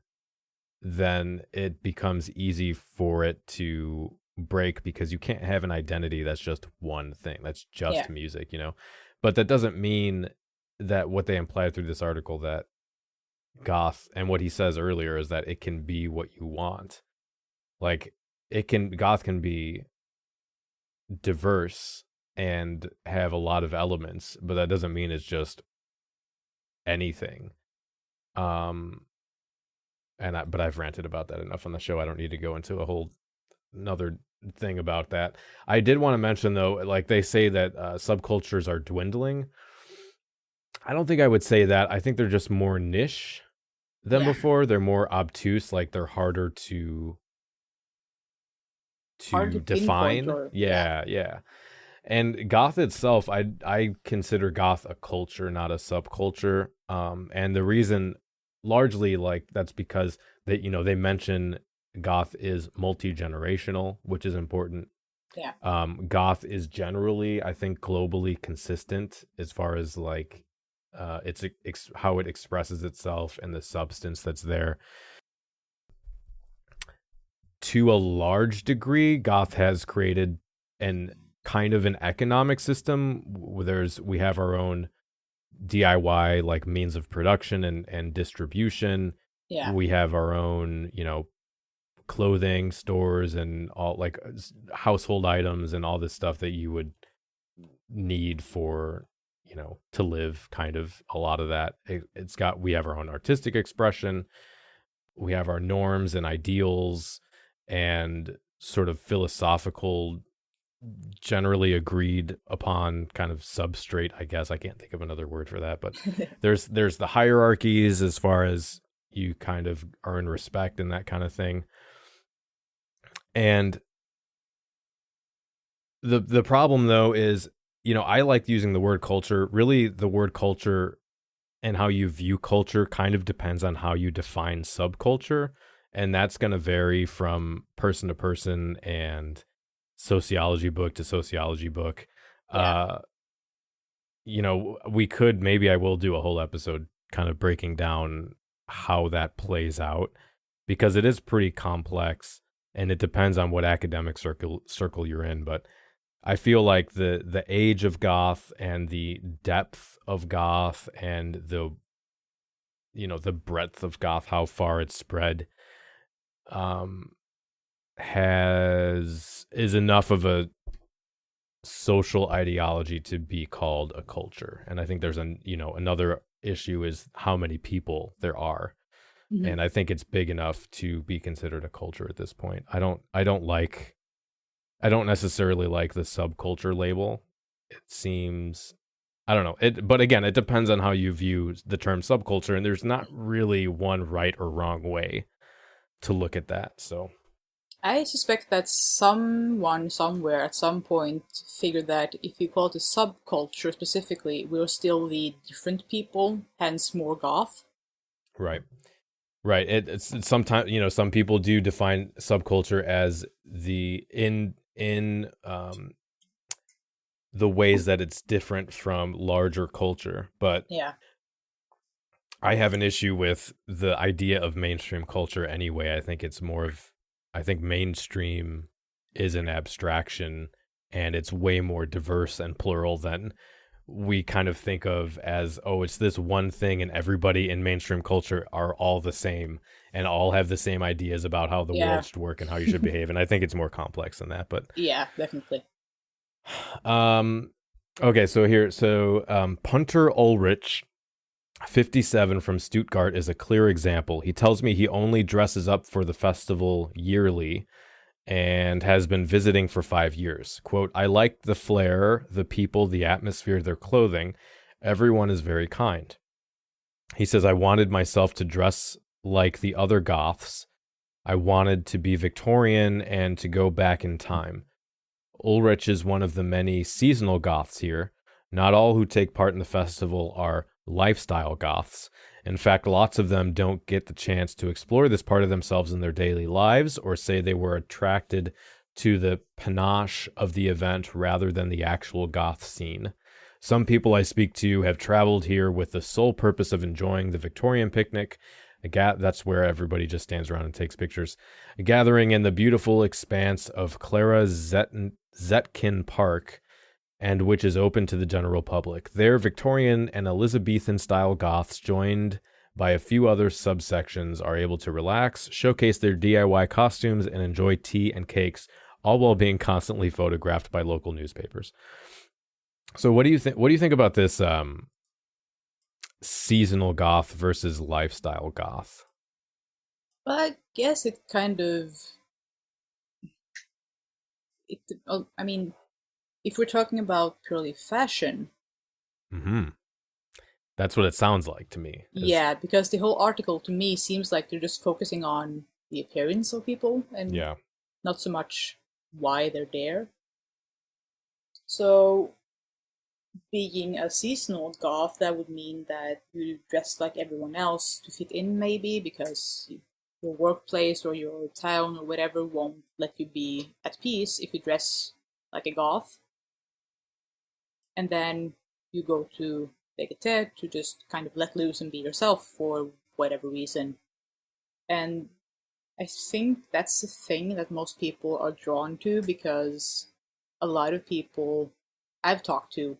then it becomes easy for it to break, because you can't have an identity that's just one thing. That's just music, But that doesn't mean that what they implied through this article, that goth, and what he says earlier, is that it can be what you want. Like, goth can be diverse and have a lot of elements, but that doesn't mean it's just anything. But I've ranted about that enough on the show. I don't need to go into a whole another thing about that. I did want to mention though, like they say that subcultures are dwindling. I don't think I would say that. I think they're just more niche than before. They're more obtuse, like they're harder to define. Yeah. And goth itself, I consider goth a culture, not a subculture. And the reason largely like that's because they mention goth is multi-generational, which is important. Yeah. Goth is generally, I think, globally consistent as far as like it's how it expresses itself and the substance that's there. To a large degree, goth has created an kind of an economic system where we have our own DIY like means of production and distribution. Yeah. We have our own, clothing stores and all like household items and all this stuff that you would need for, to live, kind of a lot of that. We have our own artistic expression. We have our norms and ideals and sort of philosophical, generally agreed upon kind of substrate, I guess. I can't think of another word for that, but there's the hierarchies as far as you kind of earn respect and that kind of thing. And the problem though is, I like using the word culture. Really, the word culture and how you view culture kind of depends on how you define subculture. And that's going to vary from person to person and sociology book to sociology book. Yeah. Maybe I will do a whole episode kind of breaking down how that plays out, because it is pretty complex and it depends on what academic circle you're in. But I feel like the age of goth and the depth of goth and the breadth of goth, how far it's spread, is enough of a social ideology to be called a culture. And I think there's another issue is how many people there are. Mm-hmm. And I think it's big enough to be considered a culture at this point. I don't necessarily like the subculture label. It seems, I don't know. But again, it depends on how you view the term subculture, and there's not really one right or wrong way to look at that. So I suspect that someone somewhere at some point figured that if you call it a subculture specifically, we're still the different people, hence more goth. Right. It's sometimes, some people do define subculture as in the ways that it's different from larger culture. But yeah, I have an issue with the idea of mainstream culture anyway. I think mainstream is an abstraction, and it's way more diverse and plural than we kind of think of as, it's this one thing and everybody in mainstream culture are all the same and all have the same ideas about how the world should work and how you should behave. And I think it's more complex than that, but yeah, definitely. Okay, so Punter Ulrich, 57, from Stuttgart, is a clear example. He tells me he only dresses up for the festival yearly and has been visiting for 5 years. Quote, I like the flair, the people, the atmosphere, their clothing. Everyone is very kind. He says, I wanted myself to dress like the other goths. I wanted to be Victorian and to go back in time. Ulrich is one of the many seasonal goths here. Not all who take part in the festival are lifestyle goths. In fact, lots of them don't get the chance to explore this part of themselves in their daily lives, or say they were attracted to the panache of the event rather than the actual goth scene. Some people I speak to have traveled here with the sole purpose of enjoying the Victorian picnic. That's where everybody just stands around and takes pictures. A gathering in the beautiful expanse of Clara Zetkin Park, and which is open to the general public. There, Victorian and Elizabethan-style goths, joined by a few other subsections, are able to relax, showcase their DIY costumes, and enjoy tea and cakes, all while being constantly photographed by local newspapers. So what do you think? What do you think about this seasonal goth versus lifestyle goth? Well, I guess it kind of I mean, if we're talking about purely fashion, Mm-hmm. That's what it sounds like to me. yeah, because the whole article to me seems like they're just focusing on the appearance of people and Yeah. not so much why they're there. So, being a seasonal goth, that would mean that you dress like everyone else to fit in, maybe, because your workplace or your town or whatever won't let you be at peace if you dress like a goth. And then you go to Vegete to just kind of let loose and be yourself for whatever reason. And I think that's the thing that most people are drawn to, because a lot of people I've talked to,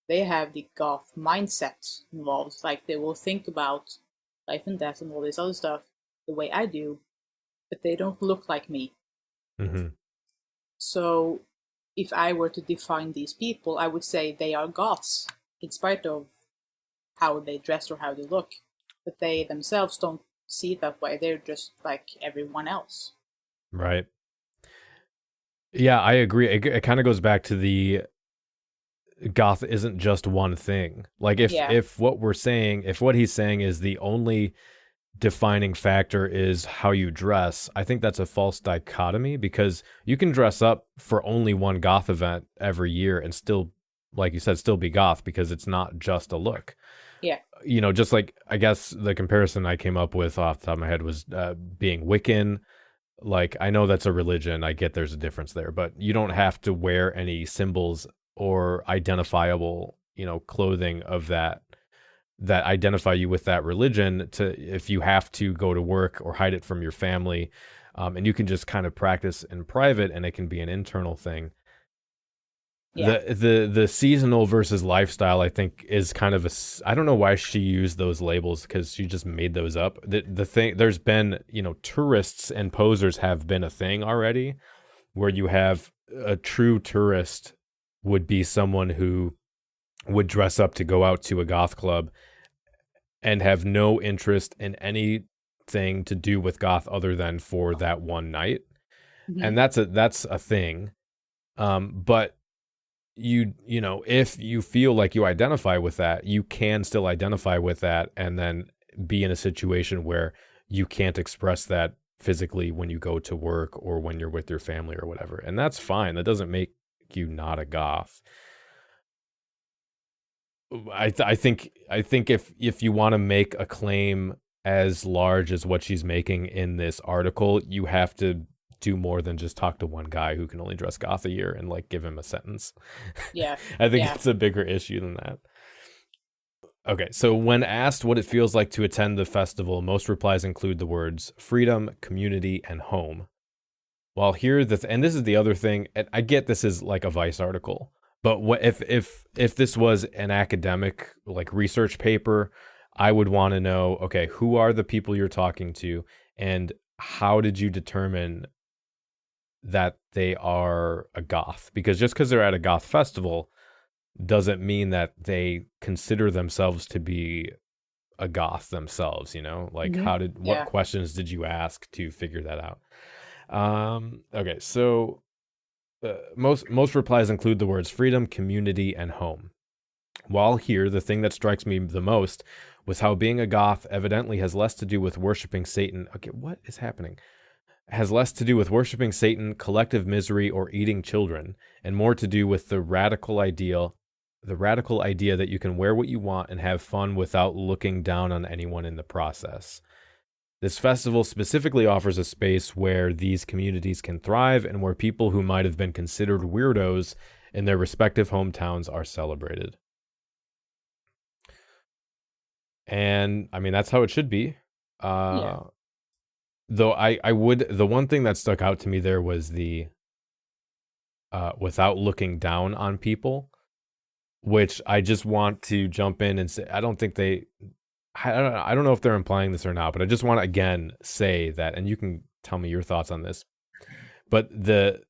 they have the goth mindset involved. Like, they will think about life and death and all this other stuff the way I do, but they don't look like me. Mm-hmm. So if I were to define these people, I would say they are goths, in spite of how they dress or how they look. But they themselves don't see it that way. They're just like everyone else. Right. Yeah, I agree. It kind of goes back to the goth isn't just one thing. Like, if what he's saying is the only defining factor is how you dress, I think that's a false dichotomy, because you can dress up for only one goth event every year and still, like you said, still be goth, because it's not just a look. Yeah. You know, just like, I guess the comparison I came up with off the top of my head was being Wiccan. Like, I know that's a religion. I get there's a difference there, but you don't have to wear any symbols or identifiable, clothing of that identify you with that religion if you have to go to work or hide it from your family. And you can just kind of practice in private, and it can be an internal thing. Yeah. The seasonal versus lifestyle, I think, is kind of I don't know why she used those labels, because she just made those up. The thing, there's been, tourists and posers have been a thing already, where you have a true tourist would be someone who would dress up to go out to a goth club and have no interest in anything to do with goth other than for that one night. Mm-hmm. And that's a thing. But if you feel like you identify with that, you can still identify with that and then be in a situation where you can't express that physically when you go to work or when you're with your family or whatever. And that's fine. That doesn't make you not a goth. I think if you want to make a claim as large as what she's making in this article, you have to do more than just talk to one guy who can only dress goth a year and like give him a sentence. Yeah. I think it's a bigger issue than that. Okay, so when asked what it feels like to attend the festival, most replies include the words freedom, community, and home. While here, and this is the other thing, and I get this is like a Vice article, but what if this was an academic like research paper, I would want to know, okay, who are the people you're talking to, and how did you determine that they are a goth? Because just because they're at a goth festival doesn't mean that they consider themselves to be a goth themselves, like Mm-hmm. what questions did you ask to figure that out? Okay, so most replies include the words freedom, community, and home. While here, the thing that strikes me the most was how being a goth evidently has less to do with worshiping Satan. Okay, what is happening? Has less to do with worshiping Satan, collective misery, or eating children, and more to do with the radical idea that you can wear what you want and have fun without looking down on anyone in the process. This festival specifically offers a space where these communities can thrive and where people who might have been considered weirdos in their respective hometowns are celebrated. And I mean, that's how it should be. Though the one thing that stuck out to me there was the without looking down on people, which I just want to jump in and say, I don't know if they're implying this or not, but I just want to again say that, and you can tell me your thoughts on this, but the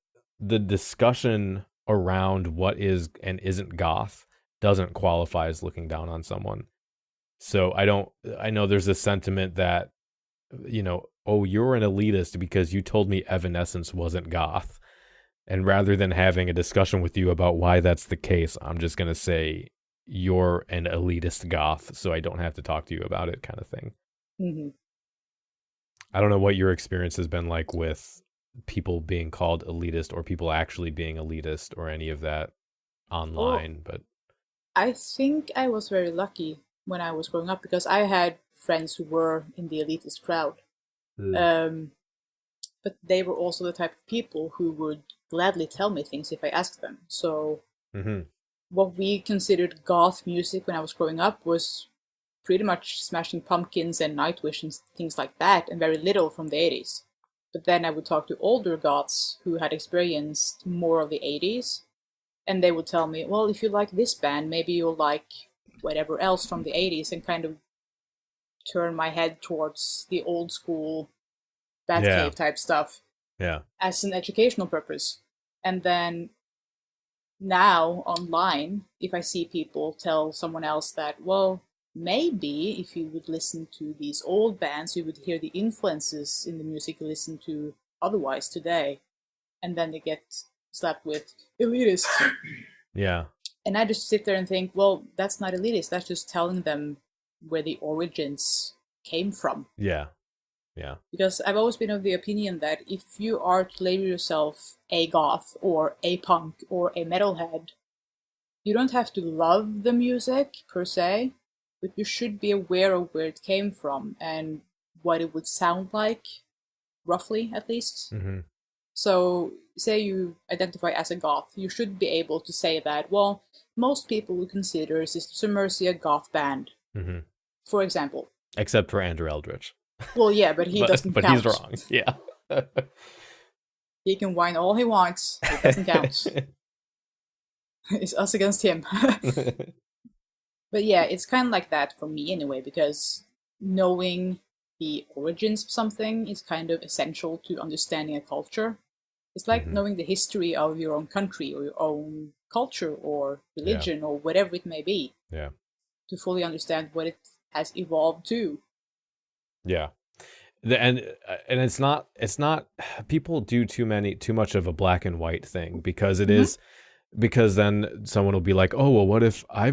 discussion around what is and isn't goth doesn't qualify as looking down on someone. So I know there's a sentiment that, oh, you're an elitist because you told me Evanescence wasn't goth. And rather than having a discussion with you about why that's the case, I'm just going to say you're an elitist goth, so I don't have to talk to you about it, kind of thing. Mm-hmm. I don't know what your experience has been like with people being called elitist or people actually being elitist or any of that online, but I think I was very lucky when I was growing up because I had friends who were in the elitist crowd. But they were also the type of people who would gladly tell me things if I asked them. So what we considered goth music when I was growing up was pretty much Smashing Pumpkins and Nightwish and things like that, and very little from the 80s. But then I would talk to older goths who had experienced more of the 80s, and they would tell me, well, if you like this band, maybe you'll like whatever else from the 80s, and kind of turn my head towards the old school Batcave type stuff as an educational purpose. And then now online, if I see people tell someone else that, well, maybe if you would listen to these old bands, you would hear the influences in the music you listen to otherwise today. And then they get slapped with elitist. Yeah. And I just sit there and think, well, that's not elitist. That's just telling them where the origins came from. Yeah. Yeah. Because I've always been of the opinion that if you are to label yourself a goth or a punk or a metalhead, you don't have to love the music per se, but you should be aware of where it came from and what it would sound like, roughly at least. Mm-hmm. So, say you identify as a goth, you should be able to say that, well, most people would consider Sister Mercy a goth band, for example. Except for Andrew Eldritch. Well, yeah, but he doesn't but count. He's wrong, yeah. He can whine all he wants, it doesn't count. It's us against him. But yeah, it's kind of like that for me anyway, because knowing the origins of something is kind of essential to understanding a culture. It's like knowing the history of your own country or your own culture or religion or whatever it may be. Yeah. To fully understand what it has evolved to. Yeah. And it's not people do too much of a black and white thing because it is because then someone will be like, oh, well, what if I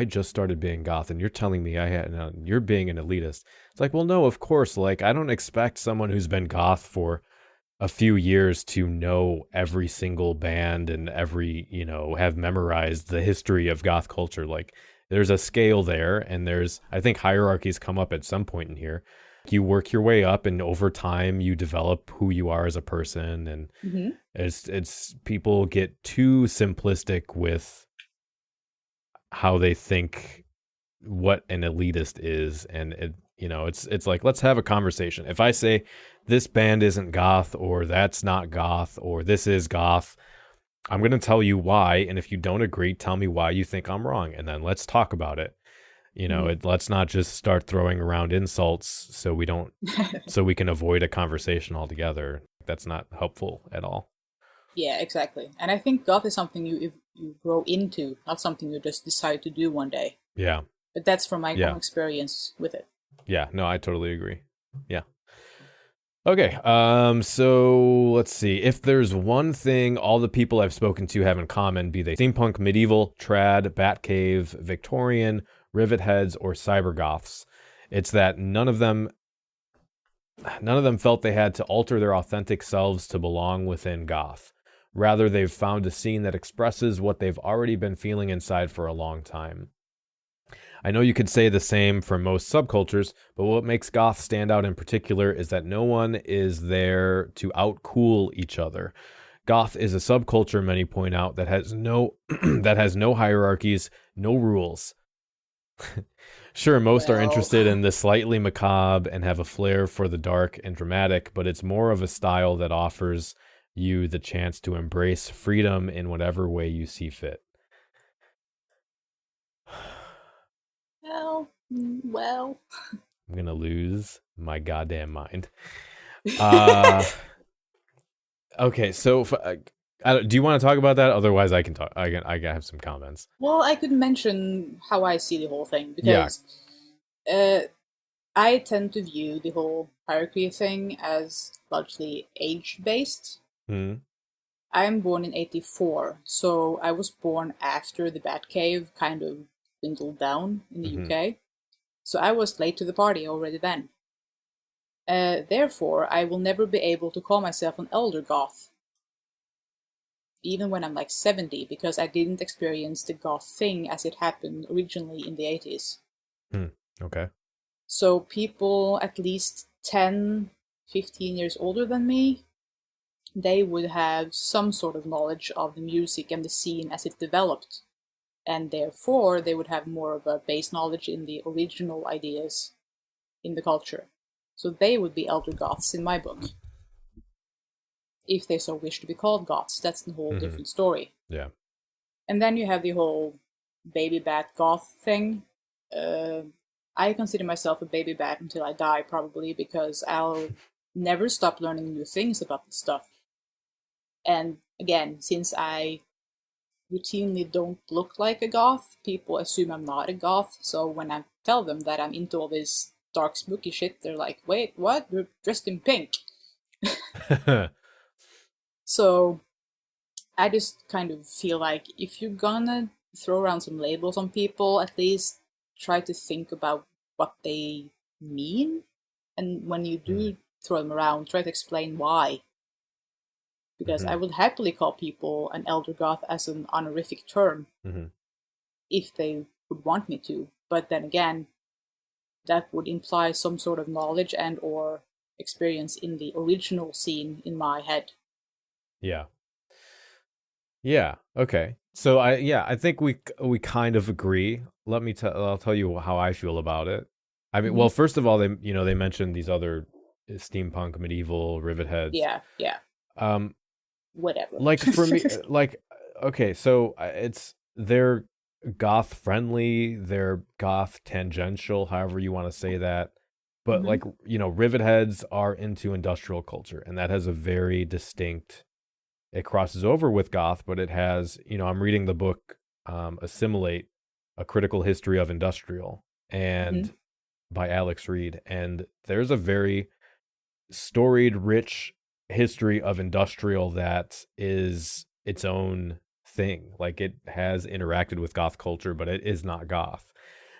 just started being goth and you're telling me you're being an elitist. It's like, well, no, of course. Like, I don't expect someone who's been goth for a few years to know every single band and have memorized the history of goth culture. Like, there's a scale there, and I think hierarchies come up at some point in here. You work your way up, and over time you develop who you are as a person, and it's people get too simplistic with how they think what an elitist is, and it's like, let's have a conversation. If I say this band isn't goth, or that's not goth, or this is goth, I'm going to tell you why, and if you don't agree, tell me why you think I'm wrong, and then let's talk about it. Let's not just start throwing around insults so we can avoid a conversation altogether. That's not helpful at all. Yeah, exactly. And I think goth is something you grow into, not something you just decide to do one day. Yeah. But that's from my own experience with it. Yeah, no, I totally agree. Yeah. Okay, so let's see. If there's one thing all the people I've spoken to have in common, be they steampunk, medieval, trad, Batcave, Victorian, rivet heads, or cybergoths, it's that none of them felt they had to alter their authentic selves to belong within goth. Rather, they've found a scene that expresses what they've already been feeling inside for a long time. I know you could say the same for most subcultures, but what makes goth stand out in particular is that no one is there to outcool each other. Goth is a subculture, many point out, that has no hierarchies, no rules. Sure, most are interested in the slightly macabre and have a flair for the dark and dramatic, but it's more of a style that offers you the chance to embrace freedom in whatever way you see fit. Well. I'm going to lose my goddamn mind. Okay, so do you want to talk about that? Otherwise, I can talk. I have some comments. Well, I could mention how I see the whole thing, because I tend to view the whole hierarchy thing as largely age-based. I'm born in 84, so I was born after the Batcave kind of dwindled down in the UK. So I was late to the party already then. Therefore, I will never be able to call myself an elder goth, even when I'm like 70, because I didn't experience the goth thing as it happened originally in the 80s. Okay. So people at least 10, 15 years older than me, they would have some sort of knowledge of the music and the scene as it developed. And therefore, they would have more of a base knowledge in the original ideas in the culture. So they would be elder goths in my book. If they so wish to be called goths, that's the whole different story. Yeah. And then you have the whole baby bat goth thing. I consider myself a baby bat until I die, probably, because I'll never stop learning new things about this stuff. And again, since I routinely don't look like a goth, people assume I'm not a goth. So when I tell them that I'm into all this dark, spooky shit, they're like, wait, what? You're dressed in pink. So I just kind of feel like if you're gonna throw around some labels on people, at least try to think about what they mean. And when you do throw them around, try to explain why. Because I would happily call people an elder goth as an honorific term if they would want me to. But then again, that would imply some sort of knowledge and or experience in the original scene in my head. Yeah. Yeah. Okay. So I think we kind of agree. I'll tell you how I feel about it. I mean, well, first of all, they mentioned these other steampunk, medieval, rivet heads. Yeah. Whatever. Like for me, like, okay, so they're goth friendly, they're goth tangential, however you want to say that. But like, rivet heads are into industrial culture, and that has a very distinct, it crosses over with goth, but it has, I'm reading the book Assimilate, A Critical History of Industrial, and by Alex Reed, and there's a very storied, rich history of industrial that is its own thing. Like, it has interacted with goth culture, but it is not goth.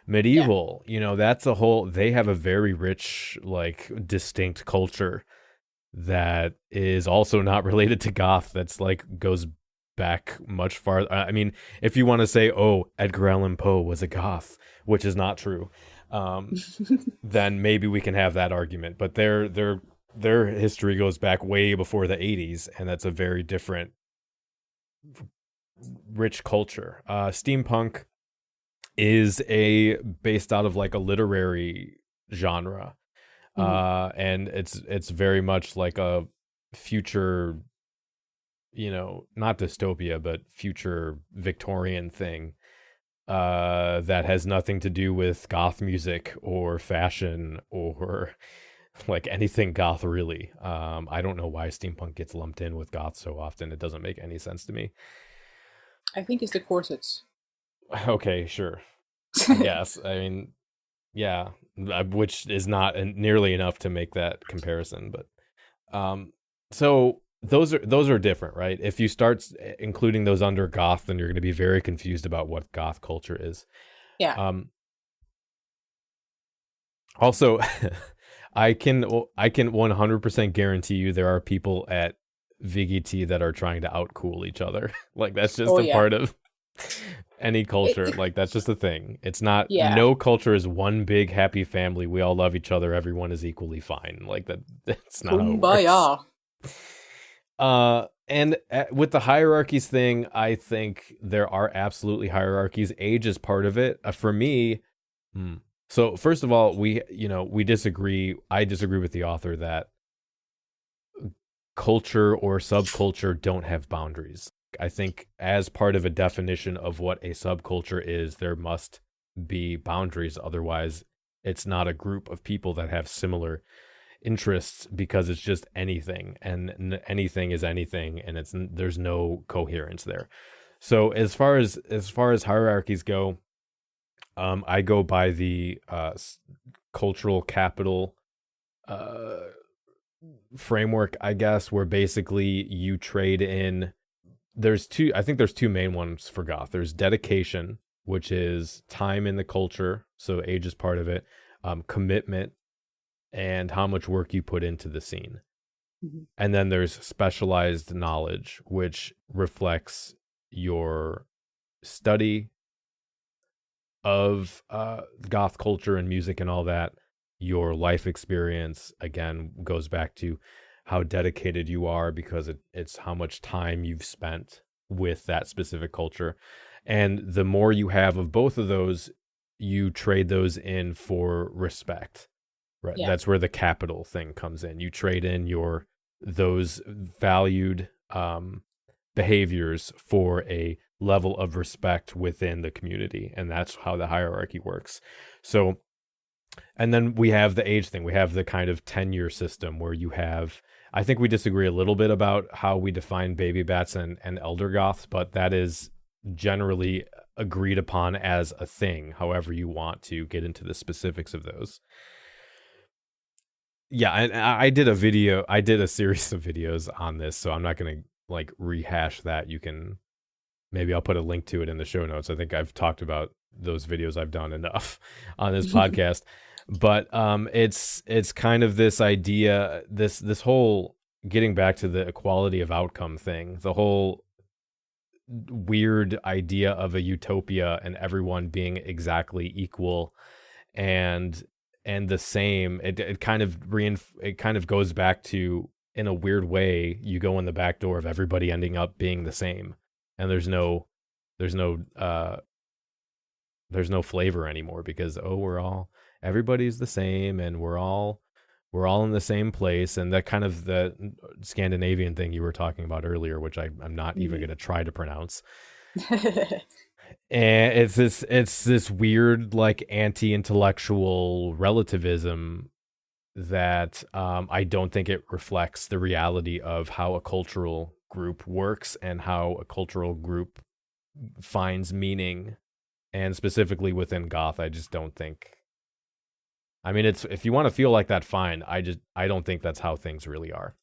Medieval, that's they have a very rich, like, distinct culture that is also not related to goth. That's like goes back much farther. I mean, if you want to say, Edgar Allan Poe was a goth, which is not true, then maybe we can have that argument. But their history goes back way before the 80s, and that's a very different, rich culture. Steampunk is based out of like a literary genre. And it's very much like a future, not dystopia, but future Victorian thing that has nothing to do with goth music or fashion or like anything goth, really. I don't know why steampunk gets lumped in with goth so often. It doesn't make any sense to me. I think it's the corsets. Okay, sure. Yes, I mean, yeah, which is not nearly enough to make that comparison. But so those are different, right? If you start including those under goth, then you're going to be very confused about what goth culture is. Yeah. Also, I can 100% guarantee you there are people at VGT that are trying to outcool each other. Like, that's just part of any culture. Like, that's just a thing. It's not, no culture is one big happy family. We all love each other. Everyone is equally fine. Like, that's not how it works. And with the hierarchies thing, I think there are absolutely hierarchies. Age is part of it. For me, so first of all, we disagree. I disagree with the author that culture or subculture don't have boundaries. I think as part of a definition of what a subculture is, there must be boundaries. Otherwise, it's not a group of people that have similar interests, because it's just anything, and anything is anything, and there's no coherence there. So as far as hierarchies go, I go by the cultural capital framework, I guess, where basically you trade in I think there's two main ones for goth. There's dedication, which is time in the culture, so age is part of it, commitment, and how much work you put into the scene. Mm-hmm. And then there's specialized knowledge, which reflects your study of goth culture and music and all that. Your life experience, again, goes back to how dedicated you are, because it's how much time you've spent with that specific culture. And the more you have of both of those, you trade those in for respect. Right. Yeah. That's where the capital thing comes in. You trade in those valued behaviors for a level of respect within the community. And that's how the hierarchy works. So, and then we have the age thing. We have the kind of tenure system where you have, I think we disagree a little bit about how we define baby bats and elder goths, but that is generally agreed upon as a thing, however you want to get into the specifics of those. Yeah, and I did a series of videos on this, so I'm not going to like rehash that. You can, maybe I'll put a link to it in the show notes. I think I've talked about those videos I've done enough on this podcast. But it's kind of this idea, this whole getting back to the equality of outcome thing, the whole weird idea of a utopia and everyone being exactly equal and the same. It kind of goes back to, in a weird way, you go in the back door of everybody ending up being the same, and there's no flavor anymore, because everybody's the same and we're all in the same place. And that kind of the Scandinavian thing you were talking about earlier, which I'm not even going to try to pronounce. And it's this weird, like, anti-intellectual relativism that I don't think it reflects the reality of how a cultural group works and how a cultural group finds meaning. And specifically within goth, I just don't think. I mean, it's, if you want to feel like that, fine. I don't think that's how things really are.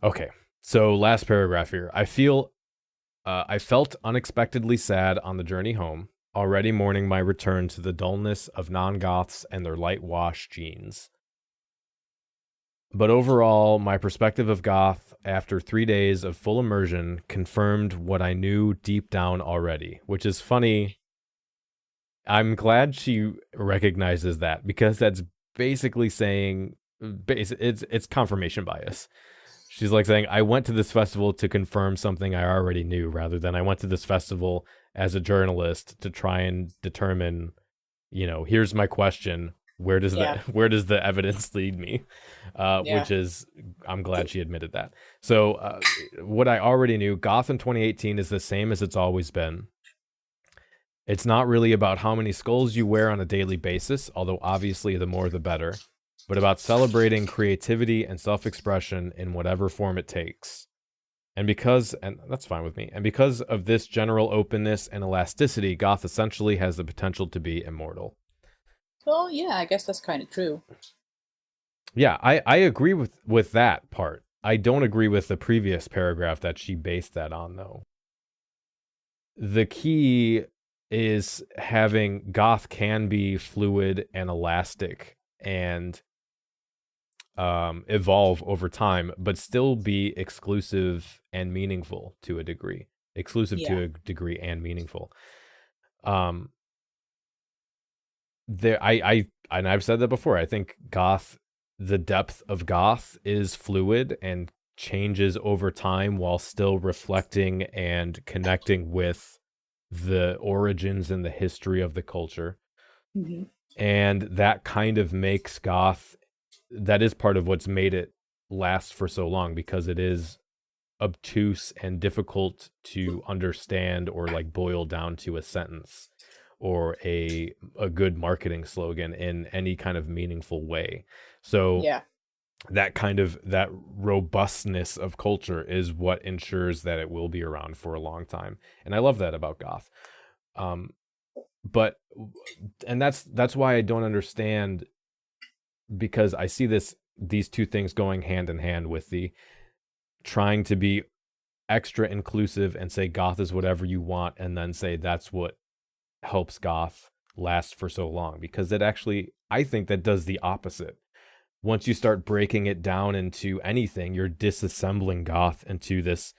Okay, so last paragraph here. I felt unexpectedly sad on the journey home, already mourning my return to the dullness of non-goths and their light wash jeans. But overall, my perspective of goth after 3 days of full immersion confirmed what I knew deep down already, which is funny. I'm glad she recognizes that, because that's basically saying, it's confirmation bias. She's like saying, I went to this festival to confirm something I already knew, rather than I went to this festival as a journalist to try and determine, here's my question. Where does the evidence lead me? Which is, I'm glad she admitted that. So what I already knew, goth in 2018 is the same as it's always been. It's not really about how many skulls you wear on a daily basis, although obviously the more the better, but about celebrating creativity and self-expression in whatever form it takes. And that's fine with me, and because of this general openness and elasticity, goth essentially has the potential to be immortal. Well, yeah, I guess that's kind of true. Yeah, I agree with that part. I don't agree with the previous paragraph that she based that on, though. The key is having goth can be fluid and elastic and evolve over time, but still be exclusive and meaningful to a degree. To a degree and meaningful. And I've said that before. I think the depth of goth is fluid and changes over time while still reflecting and connecting with the origins and the history of the culture. Mm-hmm. And that kind of makes goth, that is part of what's made it last for so long, because it is obtuse and difficult to understand or like boil down to a sentence or a good marketing slogan in any kind of meaningful way. So that robustness of culture is what ensures that it will be around for a long time. And I love that about goth. But that's why I don't understand, because I see these two things going hand in hand with the trying to be extra inclusive and say goth is whatever you want, and then say that's what helps goth last for so long, because it actually, I think that does the opposite. Once you start breaking it down into anything, you're disassembling goth into this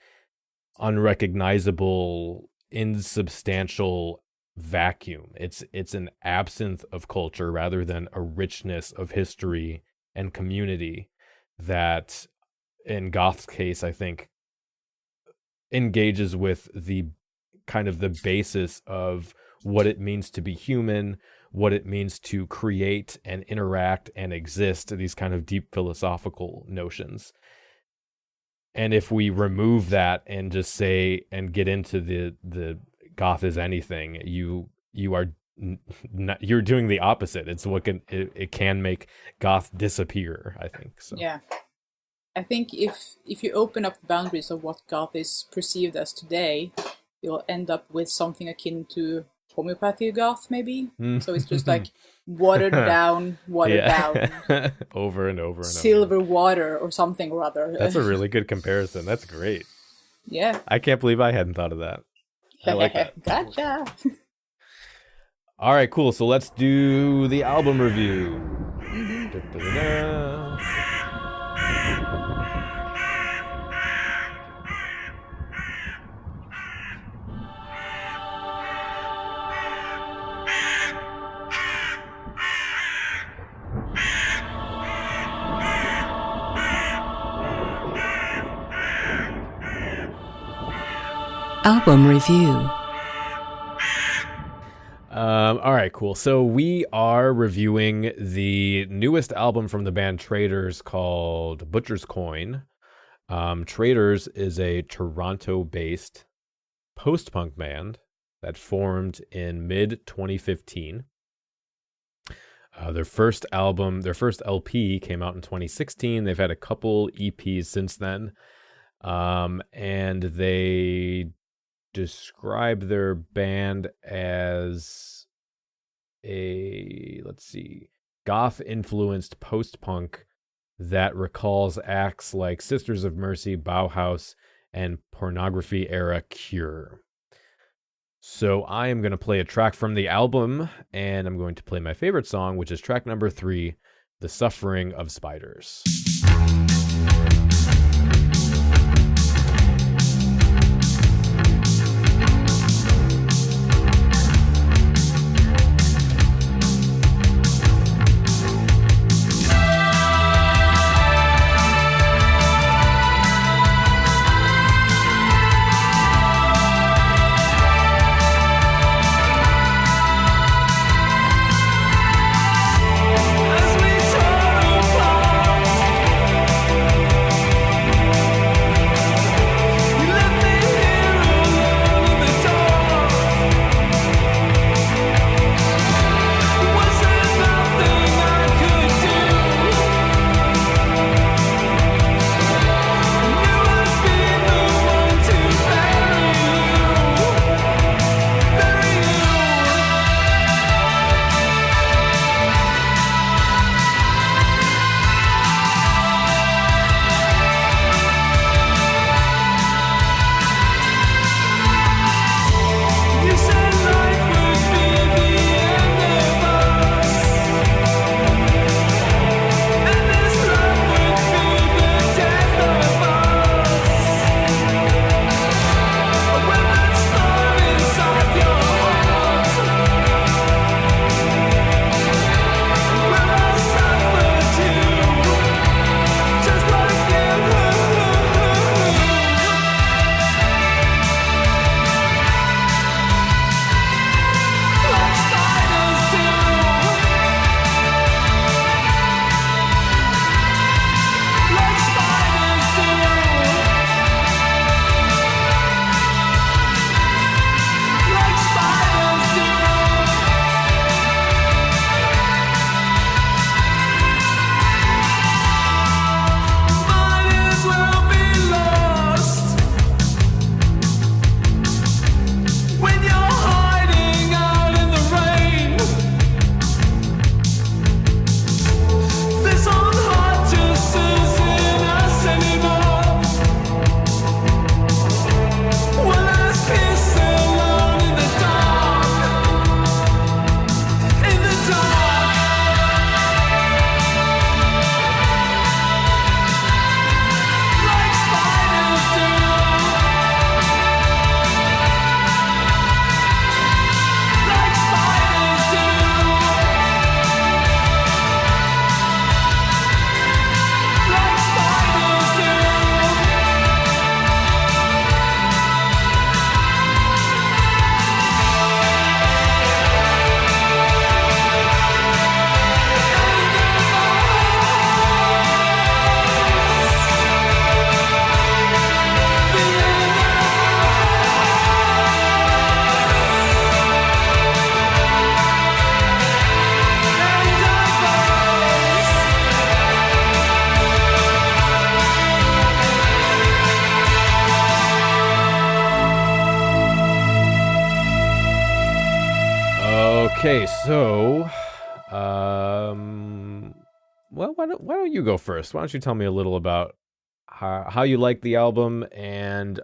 unrecognizable, insubstantial vacuum. It's an absence of culture rather than a richness of history and community that, in goth's case, I think engages with the kind of the basis of what it means to be human, what it means to create and interact and exist, these kind of deep philosophical notions. And if we remove that and just say and get into the goth is anything, you're doing the opposite. It's what it can make goth disappear, I think. So yeah, I think if you open up the boundaries of what goth is perceived as today, you'll end up with something akin to homeopathy goth, maybe. So it's just like watered down over and over and silver water or something or other. That's a really good comparison. That's great. Yeah, I can't believe I hadn't thought of that. I like that. Gotcha. All right, cool. So let's do the album review. Album review. All right, cool. So we are reviewing the newest album from the band Traitrs called Butcher's Coin. Traitrs is a Toronto-based post-punk band that formed in mid-2015. Their first LP came out in 2016. They've had a couple EPs since then. And they describe their band as goth-influenced post-punk that recalls acts like Sisters of Mercy, Bauhaus, and pornography-era Cure. So I am going to play a track from the album, and I'm going to play my favorite song, which is track number 3, The Suffering of Spiders. Okay, so, well, why don't you go first? Why don't you tell me a little about how you like the album and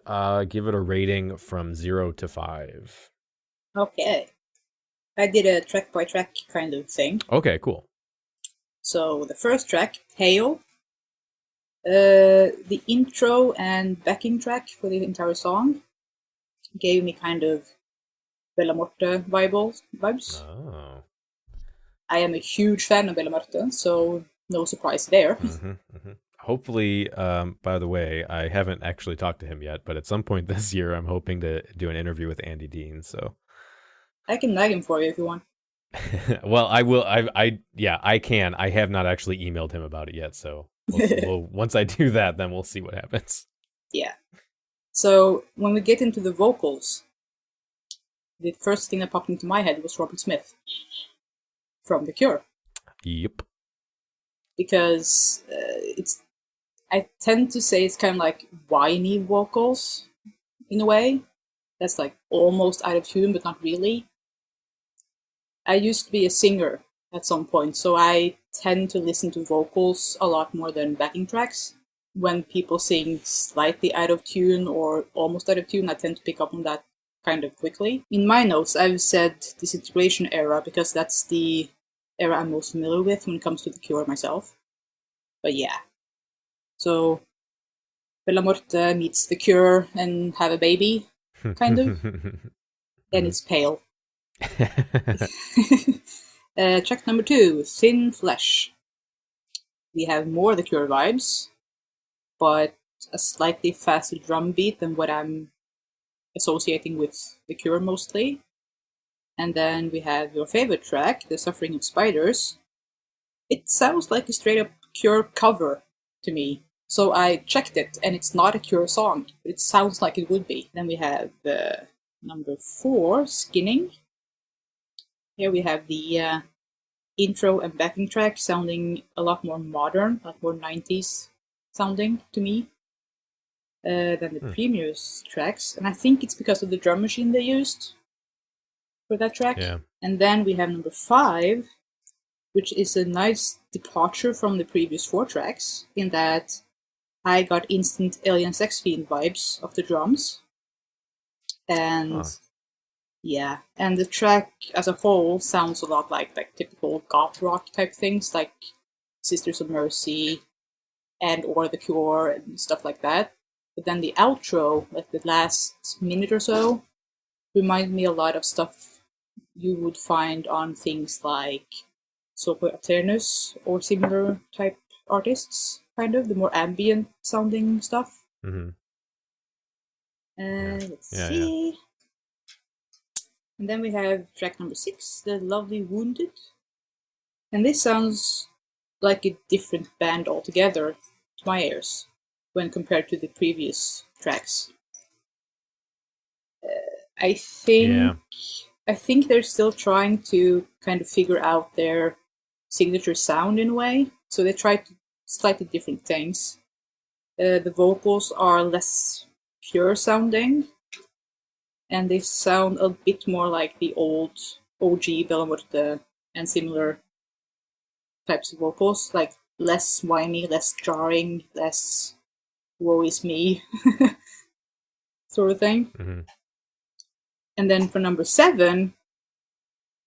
give it a rating from 0 to 5. Okay. I did a track by track kind of thing. Okay, cool. So the first track, Hail, the intro and backing track for the entire song gave me kind of Bella Morte vibes. Oh. I am a huge fan of Bella Morte, so no surprise there. Hopefully, by the way, I haven't actually talked to him yet, but at some point this year, I'm hoping to do an interview with Andy Dean. So I can nag him for you if you want. well, I will. I can. I have not actually emailed him about it yet. So once I do that, then we'll see what happens. Yeah. So when we get into the vocals, the first thing that popped into my head was Robert Smith from The Cure. Yep. Because I tend to say it's kind of like whiny vocals in a way. That's like almost out of tune, but not really. I used to be a singer at some point, so I tend to listen to vocals a lot more than backing tracks. When people sing slightly out of tune or almost out of tune, I tend to pick up on that kind of quickly. In my notes, I've said Disintegration era because that's the era I'm most familiar with when it comes to The Cure myself. But yeah. So, Bella Morte meets The Cure and have a baby, kind of. And it's pale. Track number 2, Thin Flesh. We have more The Cure vibes, but a slightly faster drum beat than what I'm associating with The Cure mostly. And then we have your favorite track, The Suffering of Spiders. It sounds like a straight up Cure cover to me. So I checked it, and it's not a Cure song, but it sounds like it would be. Then we have number 4, Skinning. Here we have the intro and backing track sounding a lot more modern, a lot more 90s sounding to me than the previous tracks. And I think it's because of the drum machine they used for that track. Yeah. And then we have number 5, which is a nice departure from the previous 4 tracks, in that I got instant Alien Sex Fiend vibes of the drums. And yeah, and the track as a whole sounds a lot like typical goth rock type things, like Sisters of Mercy and or The Cure and stuff like that. But then the outro, like the last minute or so, reminds me a lot of stuff you would find on things like Sopo Aternus or similar type artists, kind of, the more ambient sounding stuff. Mm-hmm. Let's see. Yeah. And then we have track number 6, The Lovely Wounded. And this sounds like a different band altogether to my ears when compared to the previous tracks. I think they're still trying to kind of figure out their signature sound in a way. So they try slightly different things. The vocals are less pure sounding, and they sound a bit more like the old OG Bella Morte and similar types of vocals, like less whiny, less jarring, less woe is me sort of thing. Mm-hmm. And then for number 7,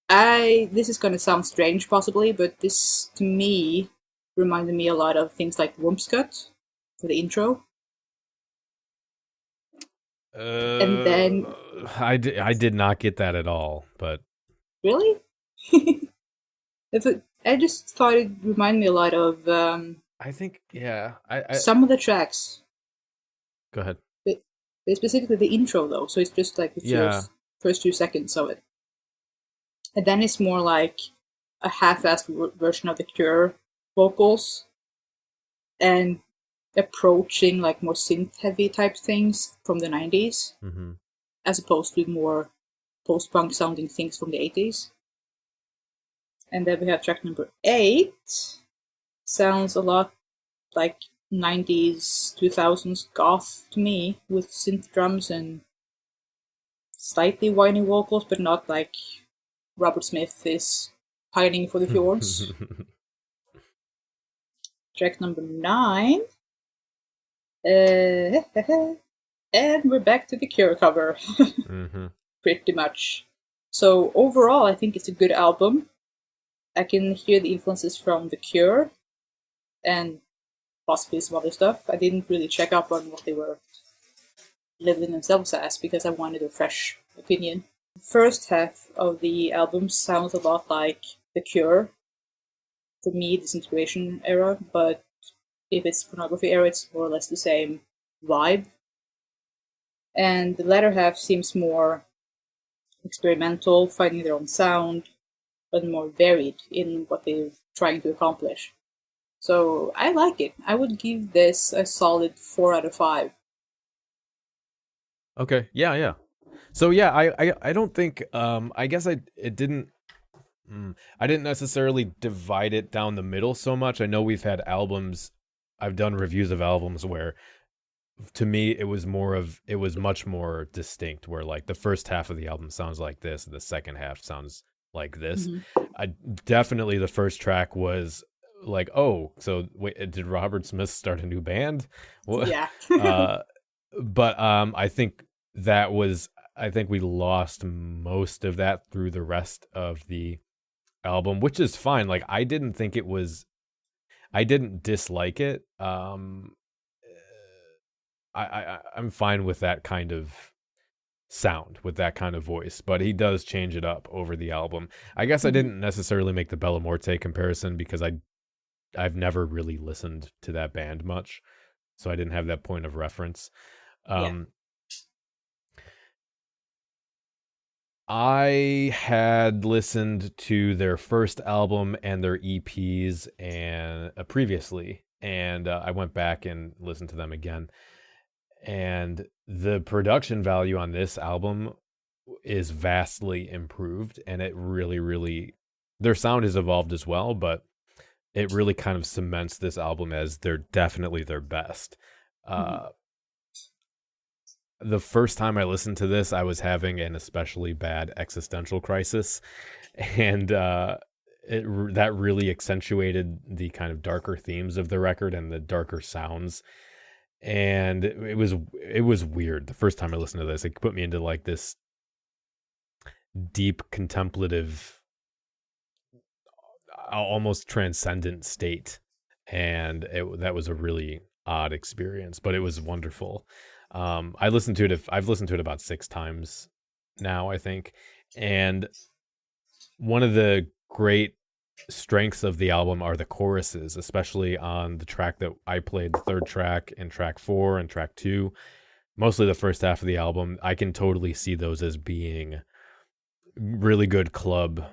this is going to sound strange possibly, but this to me reminded me a lot of things like Wumpscut for the intro. And then I did not get that at all, but really, I just thought it reminded me a lot of. I think some of the tracks. Go ahead. But specifically the intro though, so it's just like the first 2 seconds of it, and then it's more like a half-assed version of the Cure vocals, and approaching like more synth-heavy type things from the 90s, as opposed to more post-punk sounding things from the 80s. And then we have track number 8. Sounds a lot like 90s, 2000s goth to me, with synth drums and slightly whiny vocals, but not like Robert Smith is pining for the fjords. Track number 9. And we're back to the Cure cover. Pretty much. So overall, I think it's a good album. I can hear the influences from The Cure and possibly some other stuff. I didn't really check up on what they were labeling themselves as because I wanted a fresh opinion. The first half of the album sounds a lot like The Cure. For me, Disintegration era, but if it's Pornography era, it's more or less the same vibe. And the latter half seems more experimental, finding their own sound, but more varied in what they're trying to accomplish. So I like it. I would give this a solid 4 out of 5. Okay, yeah. So yeah, I don't think I guess I didn't necessarily divide it down the middle so much. I know we've had albums, I've done reviews of albums where to me it was much more distinct, where like the first half of the album sounds like this, the second half sounds like this. Definitely the first track was like, oh, so wait, did Robert Smith start a new band? What? Yeah. But I think we lost most of that through the rest of the album, which is fine. Like I didn't dislike it. I'm fine with that kind of sound, with that kind of voice, but he does change it up over the album. I guess I didn't necessarily make the Bella Morte comparison because I've never really listened to that band much, so I didn't have that point of reference. I had listened to their first album and their EPs and previously, and I went back and listened to them again. And the production value on this album is vastly improved, and it really, really, their sound has evolved as well, but it really kind of cements this album as definitely their best. The first time I listened to this, I was having an especially bad existential crisis, and that really accentuated the kind of darker themes of the record and the darker sounds. And it was weird. The first time I listened to this, it put me into like this deep contemplative, almost transcendent state, and that was a really odd experience, but it was wonderful. I've listened to it about 6 times now, I think, and one of the great strengths of the album are the choruses, especially on the track that I played, the third track and track 4 and track 2, mostly the first half of the album. I can totally see those as being really good club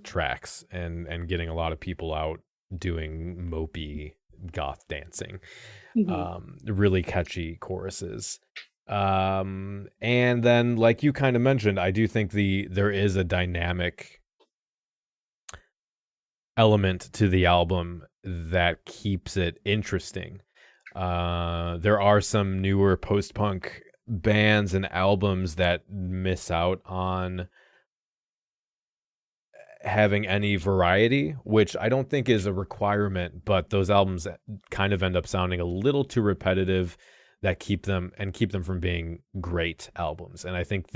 tracks and getting a lot of people out doing mopey goth dancing. Really catchy choruses. And then, like you kind of mentioned, I do think there is a dynamic element to the album that keeps it interesting. There are some newer post-punk bands and albums that miss out on having any variety, which I don't think is a requirement, but those albums kind of end up sounding a little too repetitive that keep them from being great albums. And I think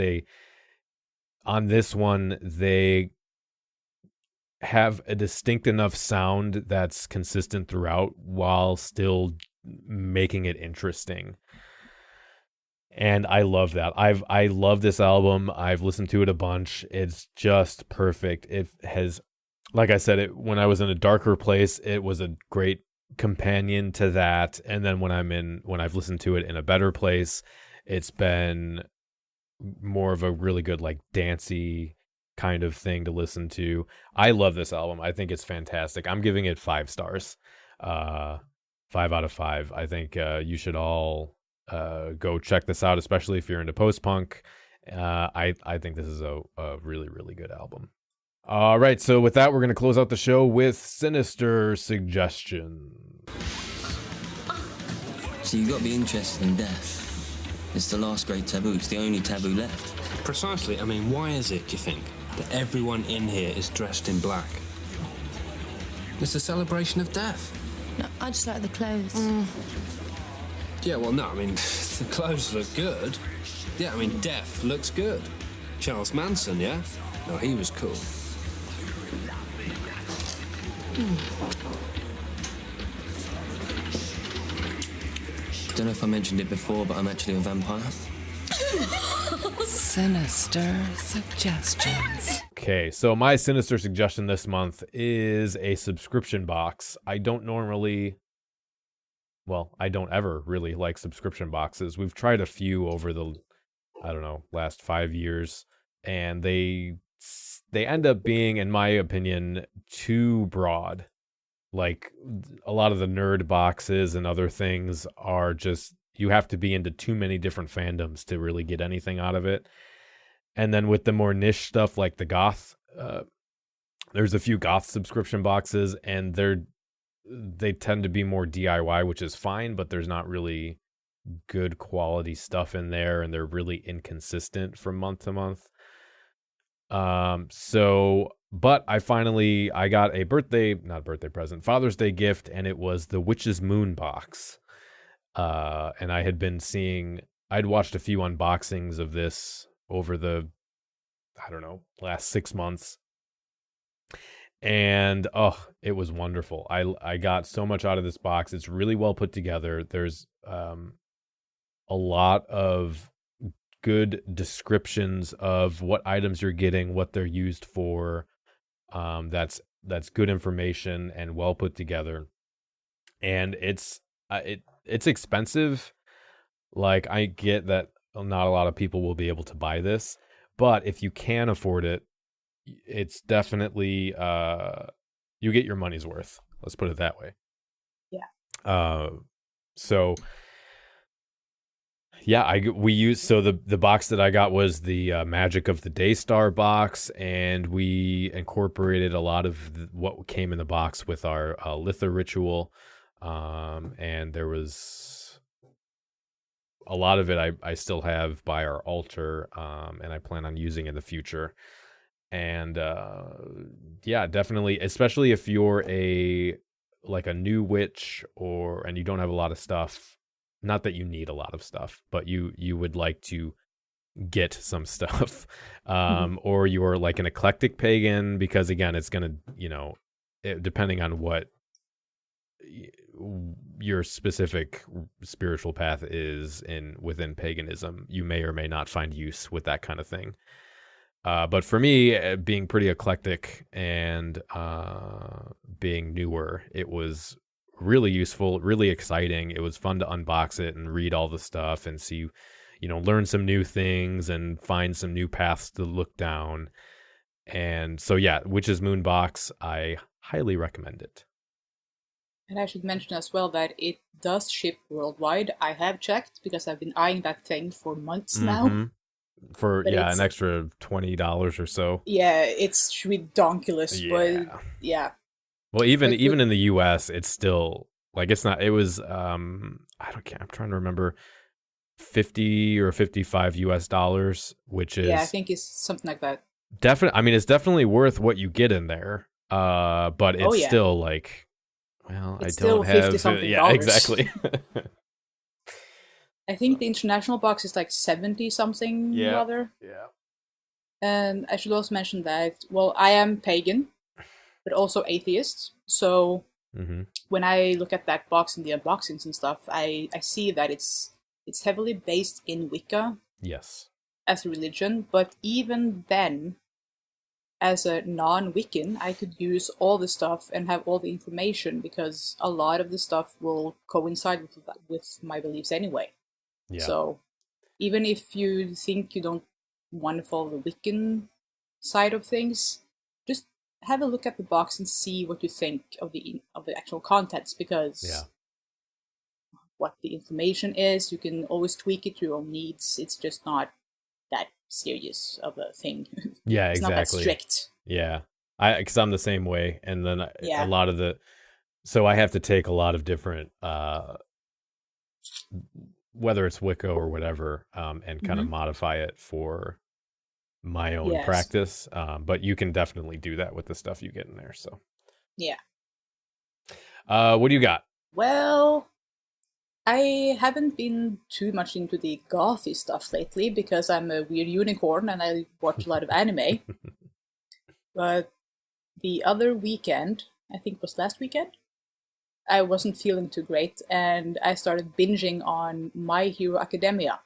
on this one, they have a distinct enough sound that's consistent throughout while still making it interesting. And I love that. I love this album. I've listened to it a bunch. It's just perfect. It has, like I said, when I was in a darker place, it was a great companion to that. And then when I've listened to it in a better place, it's been more of a really good, like, dancey kind of thing to listen to. I love this album. I think it's fantastic. I'm giving it 5 stars. 5 out of 5. I think you should all go check this out, especially if you're into post-punk. I think this is a really, really good album. All right, so with that, we're going to close out the show with Sinister Suggestions. So you've got to be interested in death. It's the last great taboo. It's the only taboo left. Precisely. I mean, why is it, do you think? that everyone in here is dressed in black? It's a celebration of death. No, I just like the clothes. Yeah, well, no, I mean, the clothes look good. Yeah, I mean, death looks good. Charles Manson, yeah? No, he was cool. Don't know if I mentioned it before, but I'm actually a vampire. Sinister Suggestions. Okay, so my Sinister Suggestion this month is a subscription box. I don't ever really like subscription boxes. We've tried a few over the, last 5 years, and they end up being, in my opinion, too broad. Like, a lot of the nerd boxes and other things are just, you have to be into too many different fandoms to really get anything out of it. And then with the more niche stuff like the Goth, there's a few Goth subscription boxes, and they tend to be more DIY, which is fine, but there's not really good quality stuff in there, and they're really inconsistent from month to month. But I got a Father's Day gift, and it was the Witch's Moon box. And I'd watched a few unboxings of this over the, last 6 months. And, it was wonderful. I got so much out of this box. It's really well put together. There's, a lot of good descriptions of what items you're getting, what they're used for. That's good information and well put together. And it's expensive. Like, I get that not a lot of people will be able to buy this, but if you can afford it, it's definitely you get your money's worth. Let's put it that way. Yeah. So yeah, the box that I got was the Magic of the Daystar box, and we incorporated a lot of what came in the box with our Litha ritual, and there was a lot of it I still have by our altar, and I plan on using in the future. And yeah, definitely, especially if you're a new witch and you don't have a lot of stuff. Not that you need a lot of stuff, but you would like to get some stuff, or you're like an eclectic pagan, because again, it's gonna, depending on what your specific spiritual path is within paganism, you may or may not find use with that kind of thing. But for me, being pretty eclectic and being newer, it was really useful, really exciting. It was fun to unbox it and read all the stuff and see, learn some new things and find some new paths to look down. And so, yeah, Witch's Moon box, I highly recommend it. And I should mention as well that it does ship worldwide. I have checked because I've been eyeing that thing for months now. For an extra $20 or so. Yeah, it's redonkulous, but yeah. Well, even in the US, it's still like, it's not. It was I'm trying to remember, $50 or $55 US, which is, I think it's something like that. Definitely, I mean, it's definitely worth what you get in there. But it's still like, well, it's I don't have $50-something. Yeah, exactly. I think the international box is like 70 something rather. Yeah. And I should also mention that, well, I am pagan, but also atheist. So when I look at that box and the unboxings and stuff, I see that it's heavily based in Wicca. Yes. As a religion, but even then, as a non-Wiccan, I could use all the stuff and have all the information, because a lot of the stuff will coincide with my beliefs anyway. Yeah. So even if you think you don't want to follow the Wiccan side of things, just have a look at the box and see what you think of the actual contents, because what the information is, you can always tweak it to your own needs. It's just not that serious of a thing. Yeah, it's exactly. not that strict. Yeah, because I'm the same way, and then a lot of so I have to take a lot of different, whether it's Wicca or whatever, and kind of modify it for my own Yes. practice, but you can definitely do that with the stuff you get in there. So, Yeah. What do you got? Well, I haven't been too much into the gothy stuff lately because I'm a weird unicorn and I watch a lot of anime. But the other weekend, I think it was last weekend, I wasn't feeling too great and I started binging on My Hero Academia.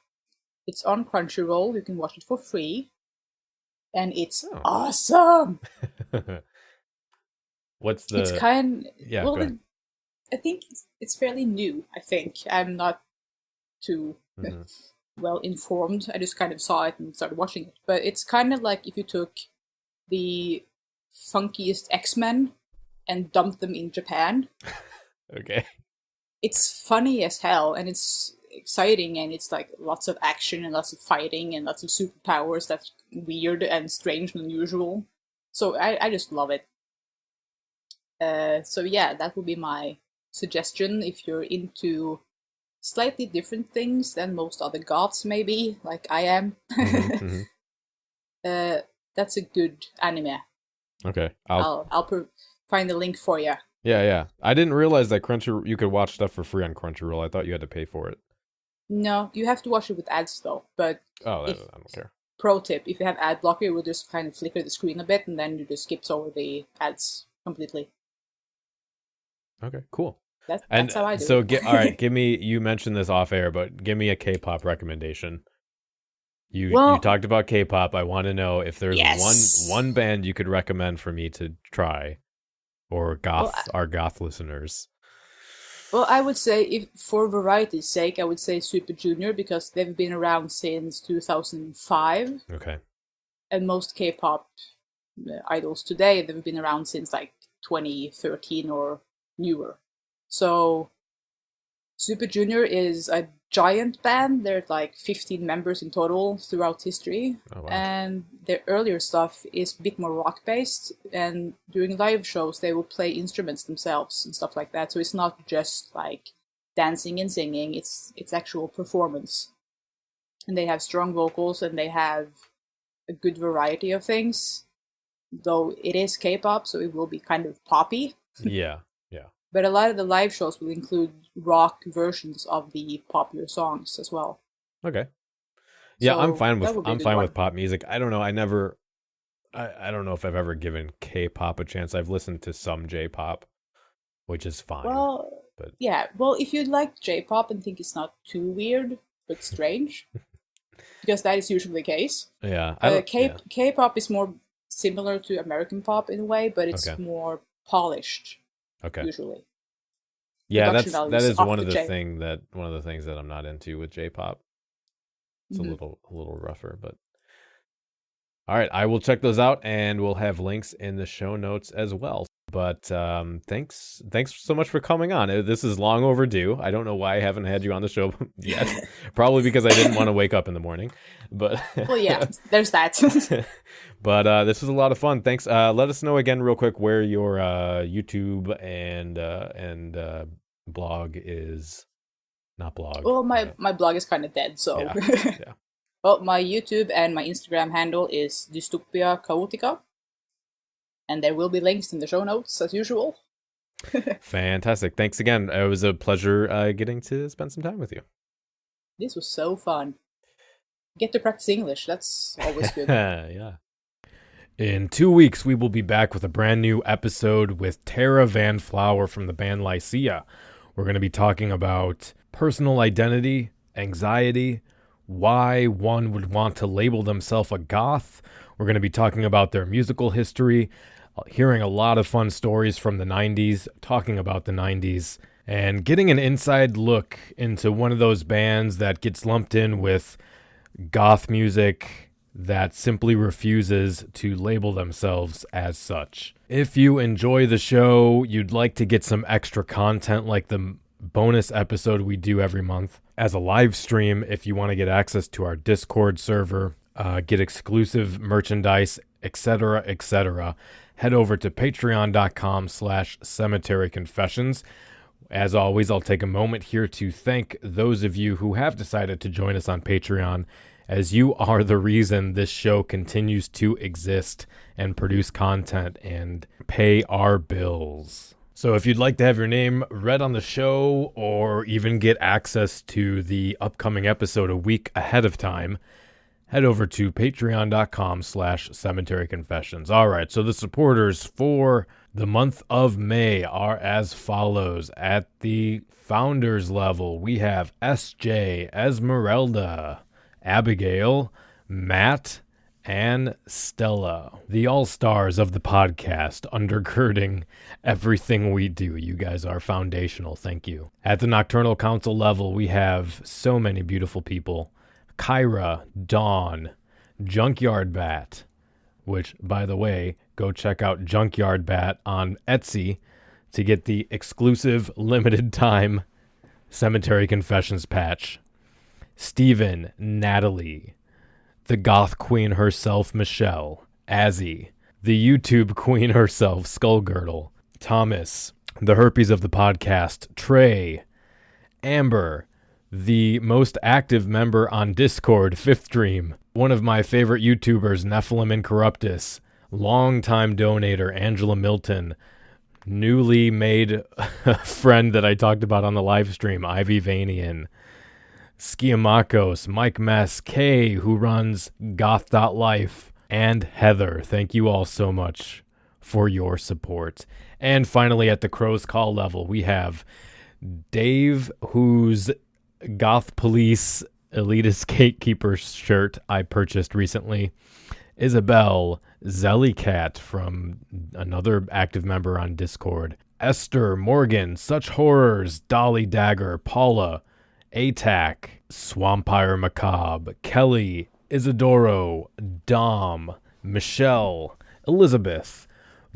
It's on Crunchyroll, you can watch it for free, and it's awesome! What's the... It's kind... Yeah, well, go ahead. I think it's fairly new, I think. I'm not too well informed. I just kind of saw it and started watching it. But it's kind of like if you took the funkiest X-Men and dumped them in Japan. Okay. It's funny as hell, and it's exciting, and it's like lots of action and lots of fighting and lots of superpowers that's weird and strange and unusual. So I just love it. So yeah, that would be my suggestion if you're into slightly different things than most other goths, maybe, like I am. That's a good anime. Okay. I'll find the link for you. Yeah. I didn't realize that you could watch stuff for free on Crunchyroll. I thought you had to pay for it. No, you have to watch it with ads though. But I don't care. Pro tip, if you have ad blocker, it will just kind of flicker the screen a bit and then it just skips over the ads completely. Okay, cool. That's how I do so it. All right, you mentioned this off air, but give me a K-pop recommendation. You talked about K-pop. I want to know if there's one band you could recommend for me to try, or our goth listeners. Well, I would say, if for variety's sake, I would say Super Junior because they've been around since 2005. Okay. And most K-pop idols today, they've been around since like 2013 or newer. So Super Junior is a giant band. There's like 15 members in total throughout history. Oh, wow. And their earlier stuff is a bit more rock-based. And during live shows, they will play instruments themselves and stuff like that. So it's not just like dancing and singing. It's actual performance. And they have strong vocals and they have a good variety of things. Though it is K-pop, so it will be kind of poppy. Yeah. But a lot of the live shows will include rock versions of the popular songs as well. Okay. Yeah, So I'm fine that would be a with good one. pop music. I don't know. I don't know if I've ever given K-pop a chance. I've listened to some J-pop, which is fine. Well, but yeah. Well, if you like J-pop and think it's not too weird but strange, because that is usually the case. yeah, K-pop is more similar to American pop in a way, but it's Okay. more polished. Okay. Usually. Yeah, Production that values is off one the of the chain. one of the things that I'm not into with J-pop. It's Mhm. a little rougher, but all right, I will check those out, and we'll have links in the show notes as well. But thanks so much for coming on. This is long overdue. I don't know why I haven't had you on the show yet. Probably because I didn't want to wake up in the morning. But Well, yeah, there's that. but this was a lot of fun. Thanks. Let us know again real quick where your YouTube and blog is. Not blog. Well, my blog is kind of dead, so. Yeah. Well, my YouTube and my Instagram handle is Dystopia Chaotica. And there will be links in the show notes, as usual. Fantastic. Thanks again. It was a pleasure getting to spend some time with you. This was so fun. Get to practice English. That's always good. Yeah. In 2 weeks, we will be back with a brand new episode with Tara Van Flower from the band Lycia. We're going to be talking about personal identity, anxiety, why one would want to label themselves a goth. We're going to be talking about their musical history, hearing a lot of fun stories from the 90s, talking about the 90s, and getting an inside look into one of those bands that gets lumped in with goth music that simply refuses to label themselves as such. If you enjoy the show, you'd like to get some extra content like the bonus episode we do every month as a live stream, if you want to get access to our Discord server, get exclusive merchandise, etc., head over to patreon.com/cemeteryconfessions. As always, I'll take a moment here to thank those of you who have decided to join us on Patreon as you are the reason this show continues to exist and produce content and pay our bills. So if you'd like to have your name read on the show or even get access to the upcoming episode a week ahead of time, head over to patreon.com/Cemetery Confessions. All right, so the supporters for the month of May are as follows. At the founders level, we have SJ, Esmeralda, Abigail, Matt, and Stella, the all-stars of the podcast, undergirding everything we do. You guys are foundational. Thank you. At the Nocturnal Council level, we have so many beautiful people. Kyra, Dawn, Junkyard Bat, which, by the way, go check out Junkyard Bat on Etsy to get the exclusive limited time Cemetery Confessions patch. Steven, Natalie, the goth queen herself, Michelle, Azzy, the YouTube queen herself, Skullgirdle, Thomas, the herpes of the podcast, Trey, Amber, the most active member on Discord, Fifth Dream, one of my favorite YouTubers, Nephilim Incorruptus, longtime donator, Angela Milton, newly made friend that I talked about on the live stream, Ivy Vanian, Skiamakos, Mike Mess, Kay, who runs Goth.life, and Heather. Thank you all so much for your support. And finally, at the Crow's Call level, we have Dave, whose Goth Police Elitist Gatekeeper shirt I purchased recently, Isabel, Zellycat from another active member on Discord, Esther, Morgan, Such Horrors, Dolly Dagger, Paula, Atac, Swampire Macabre, Kelly, Isidoro, Dom, Michelle, Elizabeth,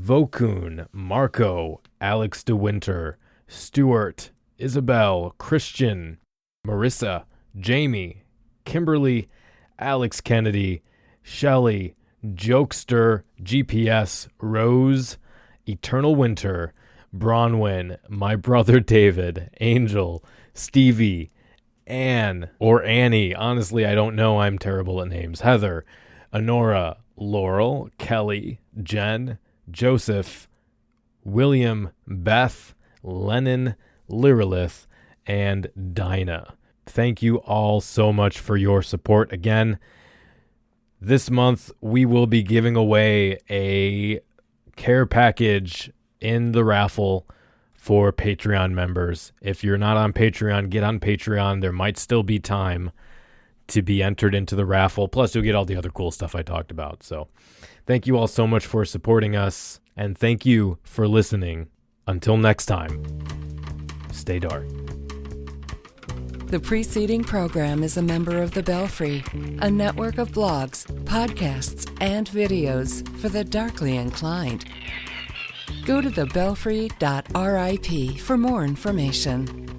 Vokun, Marco, Alex DeWinter, Stuart, Isabel, Christian, Marissa, Jamie, Kimberly, Alex Kennedy, Shelley, Jokester, GPS, Rose, Eternal Winter, Bronwyn, my brother David, Angel, Stevie, Anne, or Annie. Honestly, I don't know. I'm terrible at names. Heather, Honora, Laurel, Kelly, Jen, Joseph, William, Beth, Lennon, Lyrillith, and Dinah. Thank you all so much for your support. Again, this month we will be giving away a care package in the raffle for Patreon members. If you're not on Patreon, get on Patreon. There might still be time to be entered into the raffle. Plus, you'll get all the other cool stuff I talked about. So thank you all so much for supporting us, and thank you for listening. Until next time, stay dark. The preceding program is a member of The Belfry, a network of blogs, podcasts, and videos for the darkly inclined. Go to thebelfry.rip for more information.